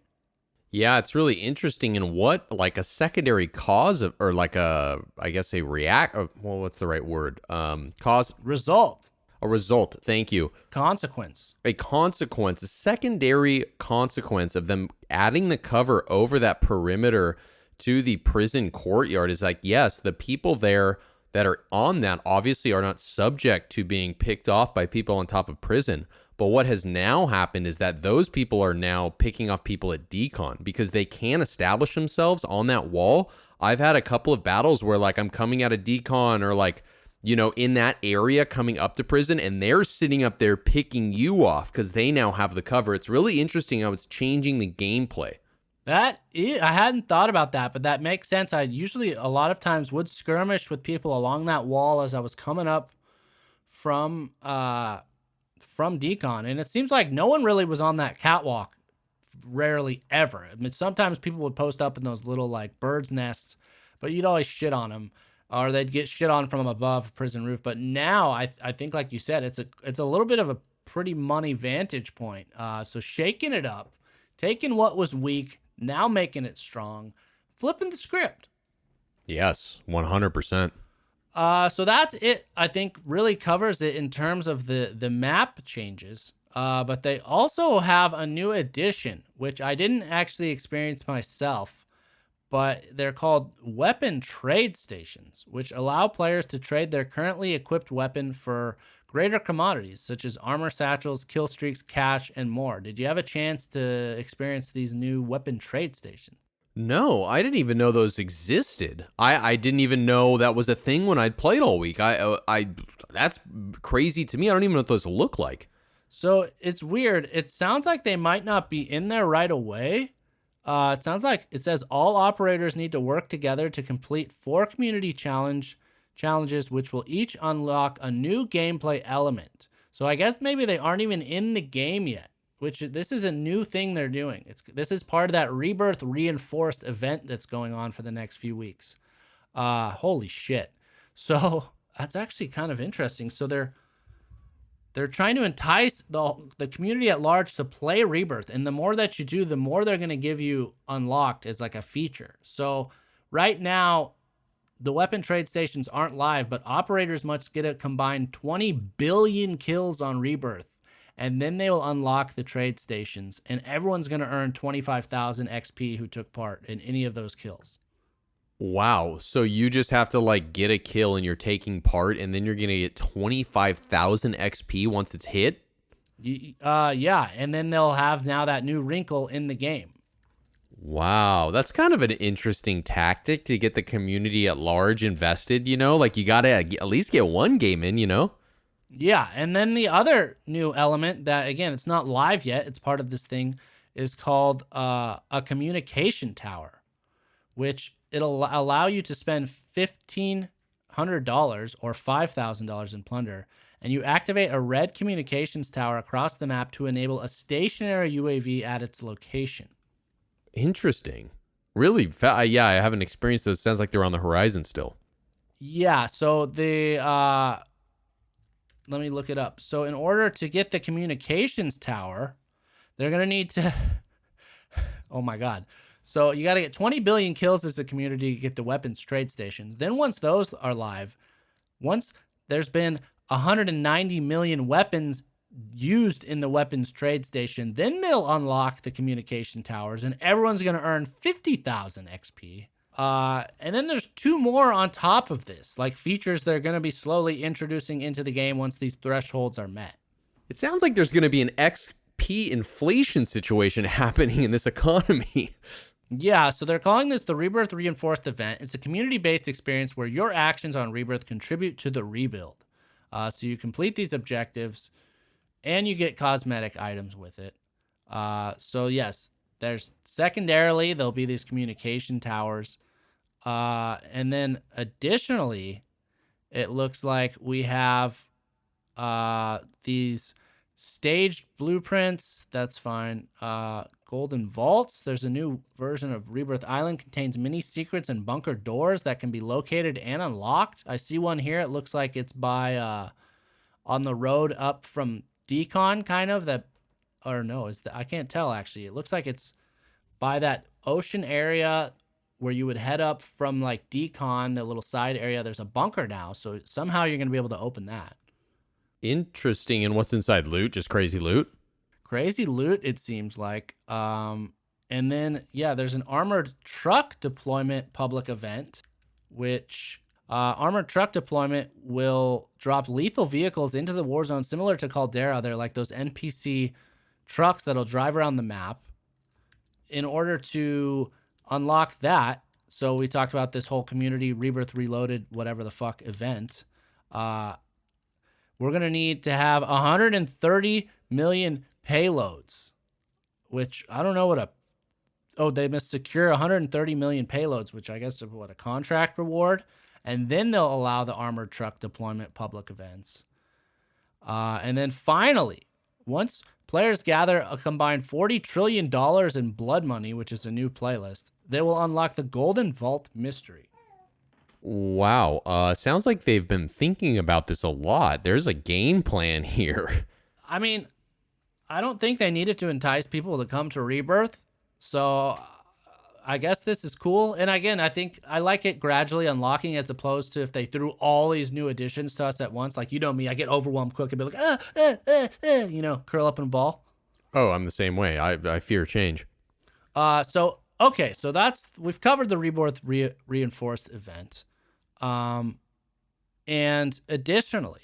Yeah, it's really interesting. And what like a secondary cause of, or like a, I guess a react, or, well, what's the right word? Cause. Result. A result. Thank you. Consequence. A consequence, a secondary consequence of them adding the cover over that perimeter to the prison courtyard is like, yes, the people there that are on that obviously are not subject to being picked off by people on top of prison, But what has now happened is that those people are now picking off people at decon because they can establish themselves on that wall. I've had a couple of battles where like I'm coming out of decon or like, you know, in that area coming up to prison, and they're sitting up there picking you off because they now have the cover. It's really interesting how it's changing the gameplay. I hadn't thought about that, but that makes sense. I usually a lot of times would skirmish with people along that wall as I was coming up from decon, and it seems like no one really was on that catwalk, rarely ever. I mean, sometimes people would post up in those little like birds' nests, but you'd always shit on them, or they'd get shit on from above a prison roof. But now I think, like you said, it's a little bit of a pretty money vantage point. So shaking it up, taking what was weak, now making it strong, flipping the script. Yes, 100%. So that's it. I think really covers it in terms of the map changes. But they also have a new addition, which I didn't actually experience myself, but they're called weapon trade stations, which allow players to trade their currently equipped weapon for greater commodities, such as armor satchels, kill streaks, cash, and more. Did you have a chance to experience these new weapon trade stations? No, I didn't even know those existed. I didn't even know that was a thing when I'd played all week. That's crazy to me. I don't even know what those look like. So it's weird. It sounds like they might not be in there right away. It sounds like it says all operators need to work together to complete 4 community challenges, which will each unlock a new gameplay element. So I guess maybe they aren't even in the game yet, which this is a new thing they're doing. This is part of that Rebirth Reinforced event that's going on for the next few weeks. Holy shit. So that's actually kind of interesting. So they're trying to entice the community at large to play Rebirth. And the more that you do, the more they're going to give you unlocked as like a feature. So right now, the weapon trade stations aren't live, but operators must get a combined 20 billion kills on Rebirth. And then they will unlock the trade stations. And everyone's going to earn 25,000 XP who took part in any of those kills. Wow. So you just have to like get a kill and you're taking part, and then you're going to get 25,000 XP once it's hit? Yeah. And then they'll have now that new wrinkle in the game. Wow. That's kind of an interesting tactic to get the community at large invested, you know? Like you got to at least get one game in, you know? Yeah. And then the other new element that, again, it's not live yet, it's part of this thing, is called a communication tower, which it'll allow you to spend $1,500 or $5,000 in plunder, and you activate a red communications tower across the map to enable a stationary UAV at its location. Interesting. Really? Yeah, I haven't experienced those. Sounds like they're on the horizon still. Yeah, so let me look it up. So in order to get the communications tower, they're going to need to... Oh my God. So you got to get 20 billion kills as the community to get the weapons trade stations. Then once those are live, once there's been 190 million weapons used in the weapons trade station, then they'll unlock the communication towers and everyone's going to earn 50,000 XP. And then there's 2 more on top of this, like features they're going to be slowly introducing into the game once these thresholds are met. It sounds like there's going to be an XP inflation situation happening in this economy. Yeah, so they're calling this the Rebirth Reinforced event. It's a community-based experience where your actions on Rebirth contribute to the rebuild. So you complete these objectives, and you get cosmetic items with it. So yes, there's secondarily, there'll be these communication towers. And then additionally, it looks like we have these staged blueprints. That's fine. Golden vaults. There's a new version of Rebirth Island, contains mini secrets and bunker doors that can be located and unlocked. I see one here. It looks like it's by on the road up from Decon, kind of, that, or no, I can't tell actually. It looks like it's by that ocean area where you would head up from like Decon, the little side area. There's a bunker now, so somehow you're going to be able to open that. Interesting. And what's inside? Loot? Just crazy loot? Crazy loot, it seems like. And then, yeah, there's an armored truck deployment public event, which Armored truck deployment will drop lethal vehicles into the war zone, similar to Caldera. They're like those NPC trucks that'll drive around the map. In order to unlock that, so we talked about this whole community Rebirth Reloaded, whatever the fuck event. We're going to need to have 130 million payloads, which I don't know what they must secure 130 million payloads, which I guess is what, a contract reward. And then they'll allow the armored truck deployment public events. And then finally, once players gather a combined $40 trillion in blood money, which is a new playlist, they will unlock the Golden Vault Mystery. Wow. Sounds like they've been thinking about this a lot. There's a game plan here. I mean, I don't think they needed to entice people to come to Rebirth. So I guess this is cool. And again, I think I like it gradually unlocking as opposed to if they threw all these new additions to us at once. Like, you know me, I get overwhelmed quick and be like, curl up in a ball. Oh, I'm the same way. I fear change. So we've covered the Rebirth reinforced event. And additionally,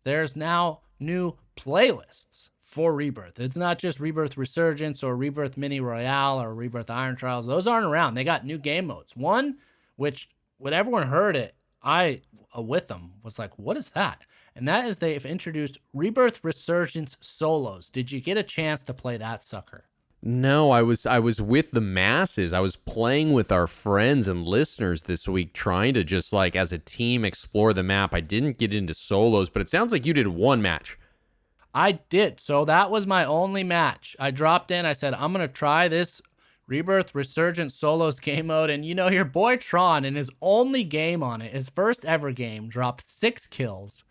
there's now new playlists for Rebirth. It's not just Rebirth Resurgence or Rebirth Mini Royale or Rebirth Iron Trials. Those aren't around. They got new game modes. One, which when everyone heard it, I, with them, was like, what is that? And that is they've introduced Rebirth Resurgence Solos. Did you get a chance to play that sucker? No, I was with the masses. I was playing with our friends and listeners this week, trying to just like as a team explore the map. I didn't get into solos, but it sounds like you did one match. I did. So that was my only match. I dropped in. I said, I'm going to try this Rebirth Resurgence Solos game mode. And you know, your boy Tron in his only game on it, his first ever game, dropped 6 kills.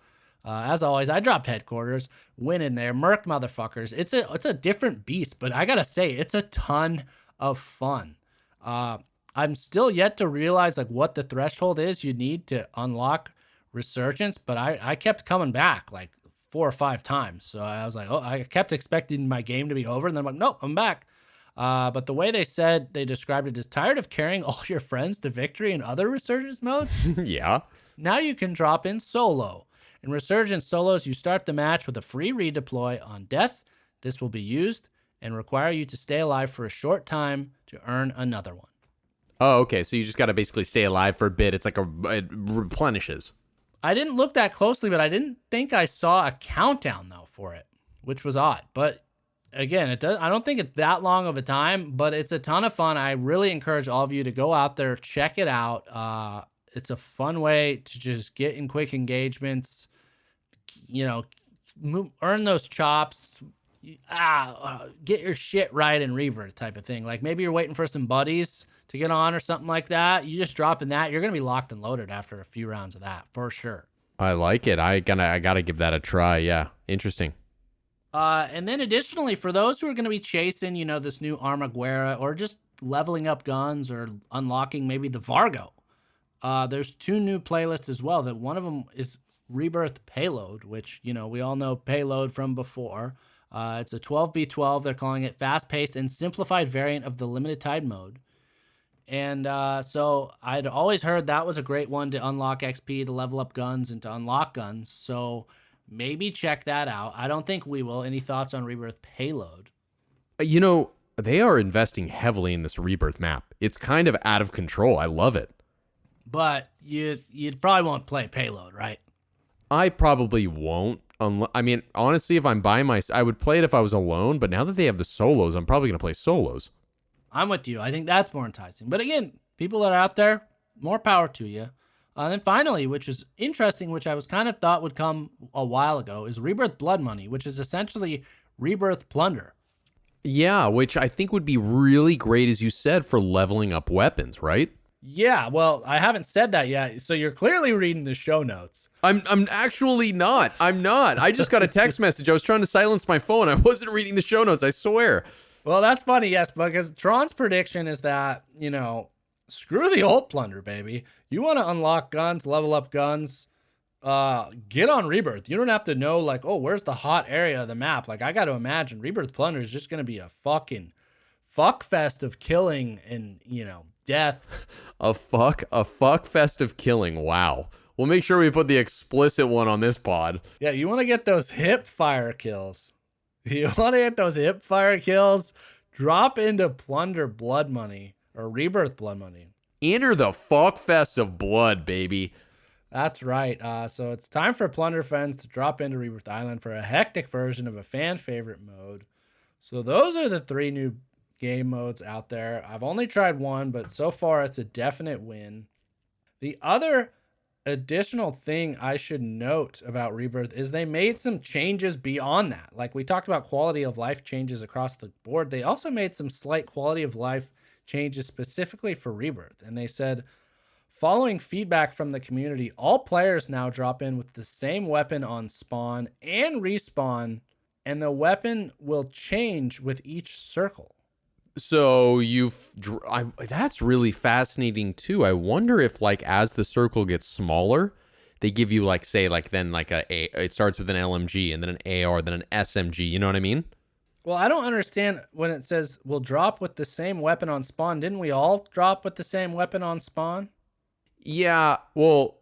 As always, I dropped headquarters, went in there, murked motherfuckers. It's a different beast, but I gotta say, it's a ton of fun. I'm still yet to realize like what the threshold is you need to unlock Resurgence, but I kept coming back like 4 or 5 times. So I was like, I kept expecting my game to be over, and then I'm like, nope, I'm back. But the way they described it is tired of carrying all your friends to victory in other Resurgence modes? Yeah. Now you can drop in solo. In Resurgence Solos, you start the match with a free redeploy on death. This will be used and require you to stay alive for a short time to earn another one. Oh, okay. So you just got to basically stay alive for a bit. It's like it replenishes. I didn't look that closely, but I didn't think I saw a countdown, though, for it, which was odd. But again, I don't think it's that long of a time, but it's a ton of fun. I really encourage all of you to go out there, check it out. It's a fun way to just get in quick engagements, earn those chops, get your shit right in Rebirth type of thing. Like maybe you're waiting for some buddies to get on or something like that. You just drop in that, you're going to be locked and loaded after a few rounds of that for sure. I like it. I gotta give that a try. Yeah. Interesting. And then additionally, for those who are going to be chasing, this new Armaguerra or just leveling up guns or unlocking maybe the Vargo, there's 2 new playlists as well. That one of them is Rebirth Payload, which, we all know Payload from before. It's a 12v12. They're calling it fast-paced and simplified variant of the limited tide mode. And so I'd always heard that was a great one to unlock XP, to level up guns, and to unlock guns. So maybe check that out. I don't think we will. Any thoughts on Rebirth Payload? They are investing heavily in this Rebirth map. It's kind of out of control. I love it. But you probably won't play Payload, right? I probably won't. Honestly, if I'm by myself, I would play it if I was alone. But now that they have the solos, I'm probably going to play solos. I'm with you. I think that's more enticing. But again, people that are out there, more power to you. And then finally, which is interesting, which I was kind of thought would come a while ago, is Rebirth Blood Money, which is essentially Rebirth Plunder. Yeah, which I think would be really great, as you said, for leveling up weapons, right? Yeah, well, I haven't said that yet, so you're clearly reading the show notes. I'm actually not. I'm not. I just got a text message. I was trying to silence my phone. I wasn't reading the show notes, I swear. Well, that's funny, yes, because Tron's prediction is that, screw the old plunder, baby. You want to unlock guns, level up guns, get on Rebirth. You don't have to know, like, oh, where's the hot area of the map? Like, I got to imagine Rebirth Plunder is just going to be a fucking fuck fest of killing and, death. A fuck fest of killing. Wow. We'll make sure we put the explicit one on this pod. Yeah, you want to get those hip fire kills. You want to get those hip fire kills? Drop into Plunder blood money or Rebirth blood money. Enter the fuck fest of blood, baby. That's right. So it's time for Plunder fans to drop into Rebirth Island for a hectic version of a fan favorite mode. So those are the 3 new game modes out there. I've only tried one, but so far it's a definite win. The other additional thing I should note about Rebirth is they made some changes beyond that. Like we talked about quality of life changes across the board. They also made some slight quality of life changes specifically for Rebirth. And they said, following feedback from the community, all players now drop in with the same weapon on spawn and respawn, and the weapon will change with each circle. So that's really fascinating too. I wonder if like as the circle gets smaller, they give you like say like then like it starts with an LMG and then an AR, then an SMG. You know what I mean? Well, I don't understand when it says we'll drop with the same weapon on spawn. Didn't we all drop with the same weapon on spawn? Yeah. Well,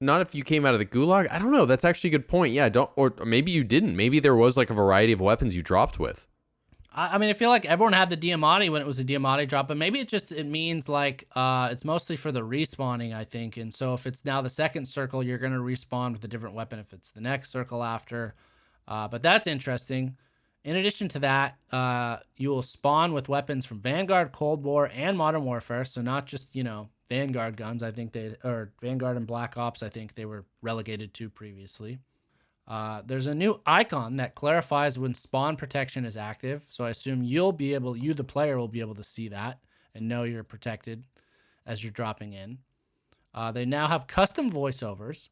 not if you came out of the gulag. I don't know. That's actually a good point. Yeah. Or maybe you didn't. Maybe there was like a variety of weapons you dropped with. I mean, I feel like everyone had the Diamante when it was a Diamante drop, but maybe it means like it's mostly for the respawning, I think. And so if it's now the second circle, you're going to respawn with a different weapon if it's the next circle after. But that's interesting. In addition to that, you will spawn with weapons from Vanguard, Cold War, and Modern Warfare. So not just, Vanguard guns. Or Vanguard and Black Ops, I think they were relegated to previously. There's a new icon that clarifies when spawn protection is active. So I assume you, the player, will be able to see that and know you're protected as you're dropping in. They now have custom voiceovers,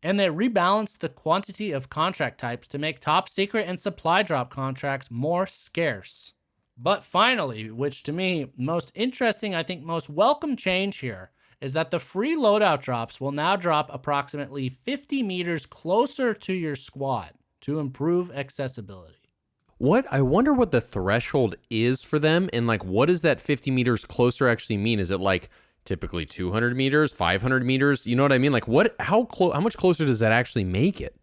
and they rebalanced the quantity of contract types to make top secret and supply drop contracts more scarce. But finally, which to me, most interesting, I think most welcome change here, is that the free loadout drops will now drop approximately 50 meters closer to your squad to improve accessibility. I wonder what the threshold is for them, and like what does that 50 meters closer actually mean? Is it like typically 200 meters, 500 meters? You know what I mean? Like how much closer does that actually make it?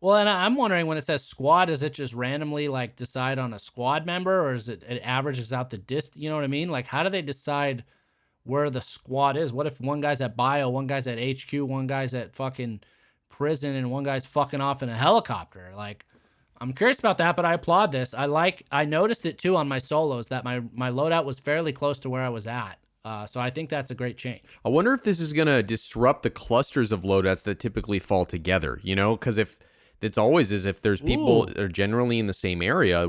Well, and I'm wondering when it says squad, does it just randomly like decide on a squad member, or is it averages out the distance? You know what I mean? Like how do they decide where the squad is? What if one guy's at bio, one guy's at HQ, one guy's at fucking prison, and one guy's fucking off in a helicopter? Like, I'm curious about that, but I applaud this. I noticed it too on my solos that my loadout was fairly close to where I was at. So I think that's a great change. I wonder if this is going to disrupt the clusters of loadouts that typically fall together, because if it's always is if there's people that are generally in the same area,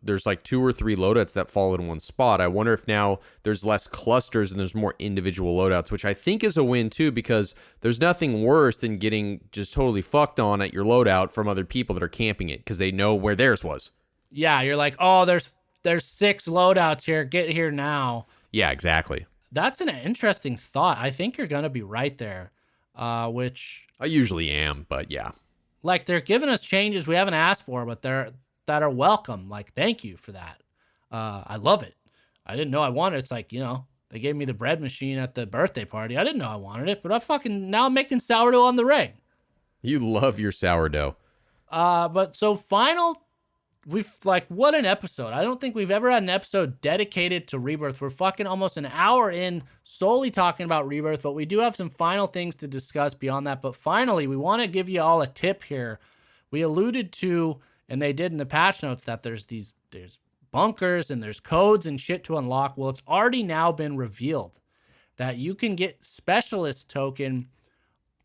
there's like 2 or 3 loadouts that fall in one spot. I wonder if now there's less clusters and there's more individual loadouts, which I think is a win too, because there's nothing worse than getting just totally fucked on at your loadout from other people that are camping it because they know where theirs was. Yeah, you're like, oh, there's 6 loadouts here. Get here now. Yeah, exactly. That's an interesting thought. I think you're going to be right there, which I usually am, but yeah. Like they're giving us changes we haven't asked for, but that are welcome. Like, thank you for that. I love it. I didn't know I wanted it. It's like, they gave me the bread machine at the birthday party. I didn't know I wanted it, but now I'm making sourdough on the rig. You love your sourdough. But so what an episode. I don't think we've ever had an episode dedicated to Rebirth. We're fucking almost an hour in solely talking about Rebirth, but we do have some final things to discuss beyond that. But finally, we want to give you all a tip here. We alluded to, and they did in the patch notes, that there's bunkers and there's codes and shit to unlock. Well, it's already now been revealed that you can get specialist token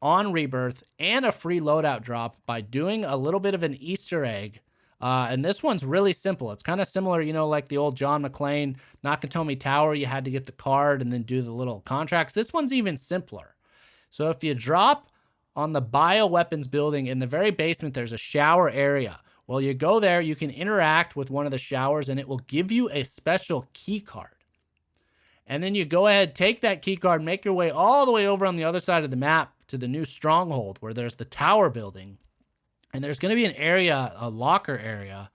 on Rebirth and a free loadout drop by doing a little bit of an Easter egg. And this one's really simple. It's kind of similar, like the old John McClane Nakatomi Tower. You had to get the card and then do the little contracts. This one's even simpler. So if you drop on the bioweapons building in the very basement, there's a shower area. Well, you go there, you can interact with one of the showers, and it will give you a special key card. And then you go ahead, take that key card, make your way all the way over on the other side of the map to the new stronghold where there's the tower building. And there's going to be a locker area,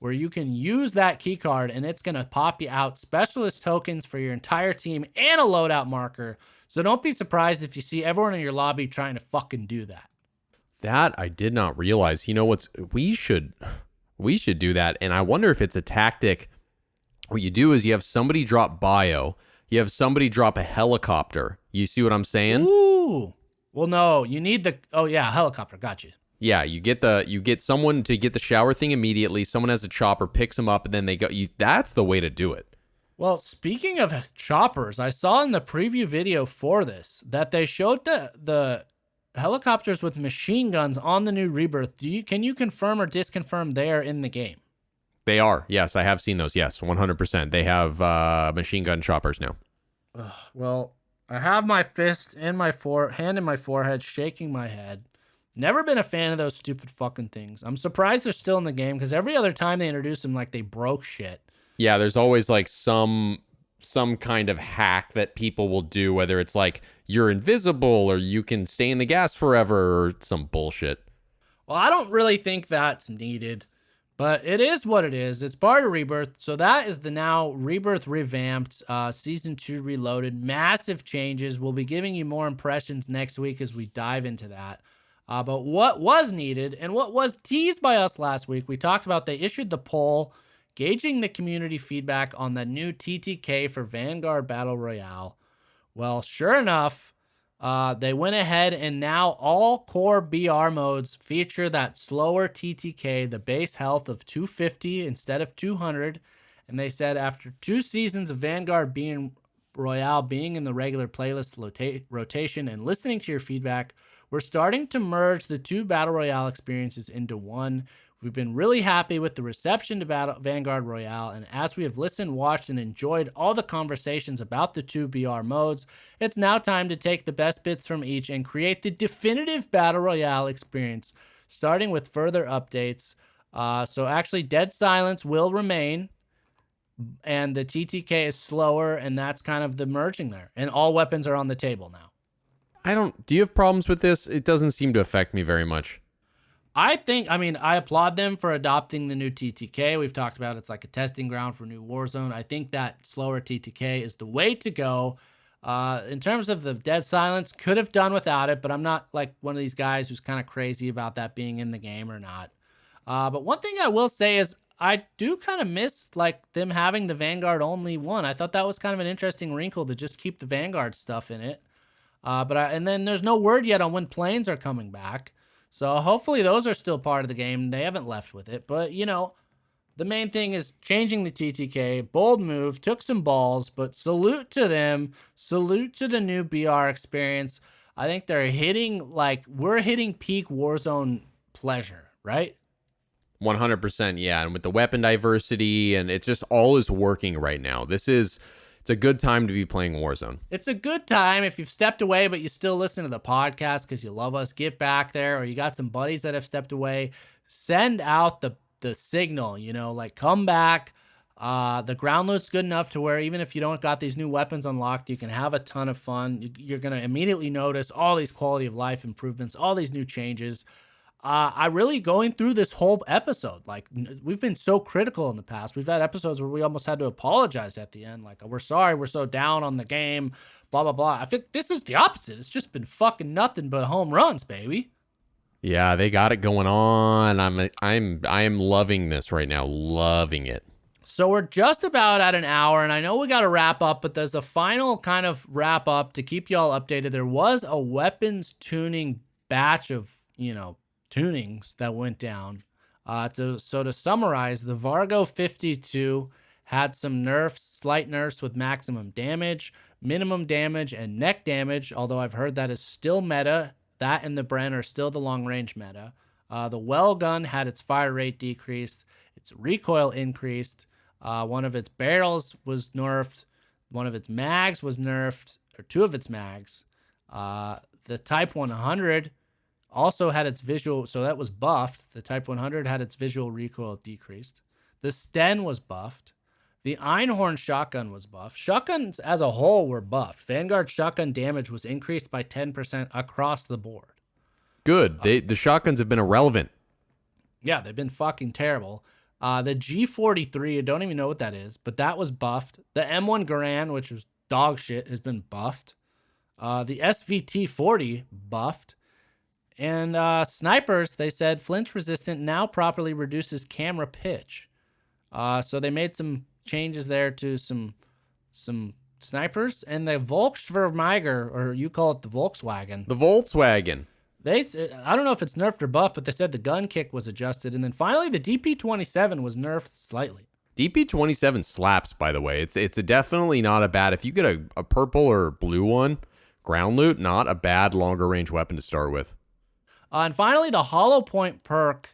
where you can use that key card and it's going to pop you out specialist tokens for your entire team and a loadout marker. So don't be surprised if you see everyone in your lobby trying to fucking do that. That I did not realize. You know what's we should do that. And I wonder if it's a tactic. What you do is you have somebody drop bio, you have somebody drop a helicopter. You see what I'm saying? Ooh. Well, no, you need the helicopter. Got you. Yeah, you get someone to get the shower thing immediately. Someone has a chopper, picks them up, and then they go. That's the way to do it. Well, speaking of choppers, I saw in the preview video for this that they showed the helicopters with machine guns on the new Rebirth. Can you confirm or disconfirm they are in the game? They are. Yes, I have seen those. Yes, 100%. They have machine gun choppers now. Well, I have my fist in my hand in my forehead, shaking my head. Never been a fan of those stupid fucking things. I'm surprised they're still in the game because every other time they introduce them, like they broke shit. Yeah, there's always like some kind of hack that people will do, whether it's like you're invisible or you can stay in the gas forever or some bullshit. Well, I don't really think that's needed, but it is what it is. It's part of Rebirth. So that is the now Rebirth revamped, Season 2 Reloaded. Massive changes. We'll be giving you more impressions next week as we dive into that. But what was needed and what was teased by us last week, we talked about they issued the poll gauging the community feedback on the new TTK for Vanguard Battle Royale. Well, sure enough, they went ahead and now all core BR modes feature that slower TTK, the base health of 250 instead of 200. And they said after 2 seasons of Vanguard Royale being in the regular playlist rotation and listening to your feedback, we're starting to merge the 2 Battle Royale experiences into one. We've been really happy with the reception to Vanguard Royale, and as we have listened, watched, and enjoyed all the conversations about the 2 BR modes, it's now time to take the best bits from each and create the definitive Battle Royale experience, starting with further updates. So actually, Dead Silence will remain, and the TTK is slower, and that's kind of the merging there. And all weapons are on the table now. Do you have problems with this? It doesn't seem to affect me very much. I applaud them for adopting the new TTK. We've talked about it's like a testing ground for new Warzone. I think that slower TTK is the way to go. In terms of the Dead Silence, could have done without it, but I'm not like one of these guys who's kind of crazy about that being in the game or not. But one thing I will say is I do kind of miss like them having the Vanguard only one. I thought that was kind of an interesting wrinkle to just keep the Vanguard stuff in it. And then there's no word yet on when planes are coming back. So hopefully those are still part of the game. They haven't left with it. But, the main thing is changing the TTK. Bold move. Took some balls. But salute to them. Salute to the new BR experience. I think they're we're hitting peak Warzone pleasure, right? 100%, yeah. And with the weapon diversity, and it's just all is working right now. It's a good time to be playing Warzone. It's a good time if you've stepped away, but you still listen to the podcast because you love us. Get back there, or you got some buddies that have stepped away. Send out the signal, come back. The ground loot's good enough to where even if you don't got these new weapons unlocked, you can have a ton of fun. You're going to immediately notice all these quality of life improvements, all these new changes. I really going through this whole episode, like we've been so critical in the past. We've had episodes where we almost had to apologize at the end. Like, we're sorry, we're so down on the game, blah, blah, blah. I think this is the opposite. It's just been fucking nothing but home runs, baby. Yeah, they got it going on. I am loving this right now. Loving it. So we're just about at an hour, and I know we got to wrap up, but there's a final kind of wrap up to keep y'all updated. There was a weapons tuning batch of, tunings that went down. So to summarize, the Vargo 52 had some nerfs, slight nerfs with maximum damage, minimum damage, and neck damage, although I've heard that is still meta. That and the Bren are still the long-range meta. The well gun had its fire rate decreased, its recoil increased, one of its barrels was nerfed, one of its mags was nerfed, or 2 of its mags. The Type 100 also had its visual, so that was buffed. The Type 100 had its visual recoil decreased. The Sten was buffed. The Einhorn shotgun was buffed. Shotguns as a whole were buffed. Vanguard shotgun damage was increased by 10% across the board. Good. The shotguns have been irrelevant. Yeah, they've been fucking terrible. The G43, I don't even know what that is, but that was buffed. The M1 Garand, which was dog shit, has been buffed. The SVT40 buffed. And snipers, they said flinch resistant now properly reduces camera pitch. So they made some changes there to some snipers. And the Volkswagen, or you call it the Volkswagen. The Volkswagen. I don't know if it's nerfed or buffed, but they said the gun kick was adjusted. And then finally, the DP27 was nerfed slightly. DP27 slaps, by the way. It's definitely not a bad. If you get a purple or blue one, ground loot, not a bad longer range weapon to start with. And finally, the hollow point perk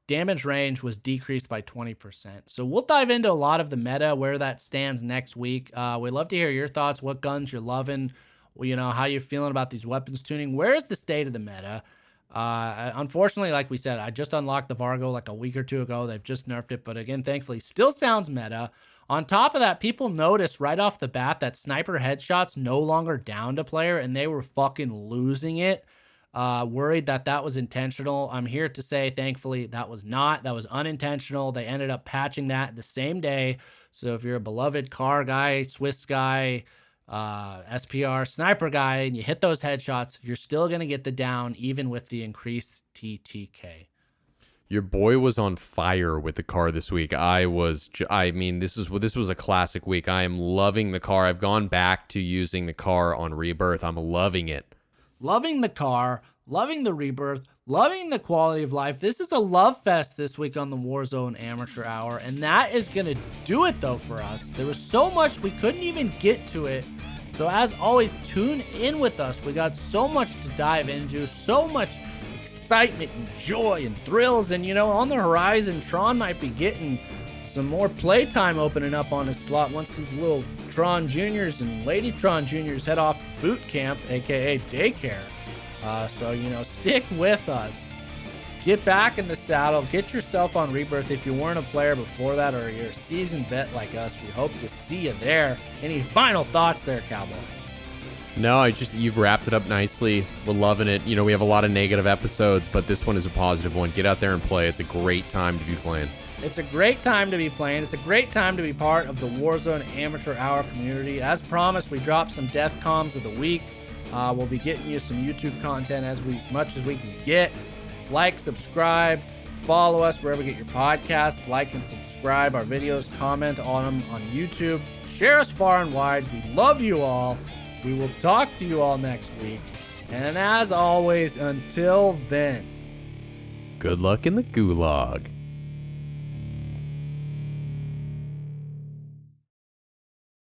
damage range was decreased by 20%. So we'll dive into a lot of the meta, where that stands next week. We'd love to hear your thoughts, what guns you're loving, how you're feeling about these weapons tuning. Where is the state of the meta? Unfortunately, like we said, I just unlocked the Vargo like a week or two ago. They've just nerfed it, but again, thankfully, still sounds meta. On top of that, people noticed right off the bat that sniper headshots no longer downed a player, and they were fucking losing it. Worried that was intentional. I'm here to say, thankfully, that was not. That was unintentional. They ended up patching that the same day. So if you're a beloved car guy, Swiss guy, SPR sniper guy, and you hit those headshots, you're still going to get the down even with the increased TTK. Your boy was on fire with the car this week. This was a classic week. I am loving the car. I've gone back to using the car on Rebirth. I'm loving it. Loving the car, loving the Rebirth, loving the quality of life. This is a love fest this week on the Warzone Amateur Hour, and that is going to do it, though, for us. There was so much, we couldn't even get to it. So as always, tune in with us. We got so much to dive into, so much excitement and joy and thrills. And, on the horizon, Tron might be getting some more playtime opening up on his slot once these little Tron Juniors and Lady Tron Juniors head off boot camp, aka daycare. So stick with us. Get back in the saddle. Get yourself on Rebirth if you weren't a player before that, or you're a seasoned vet like us. We hope to see you there. Any final thoughts there, Cowboy? No, you've wrapped it up nicely. We're loving it. We have a lot of negative episodes, but this one is a positive one. Get out there and play. It's a great time to be playing. It's a great time to be playing. It's a great time to be part of the Warzone Amateur Hour community. As promised, we dropped some death comms of the week. We'll be getting you some YouTube content as much as we can get. Like, subscribe, follow us wherever you get your podcasts. Like and subscribe our videos, comment on them on YouTube. Share us far and wide. We love you all. We will talk to you all next week. And as always, until then, good luck in the gulag.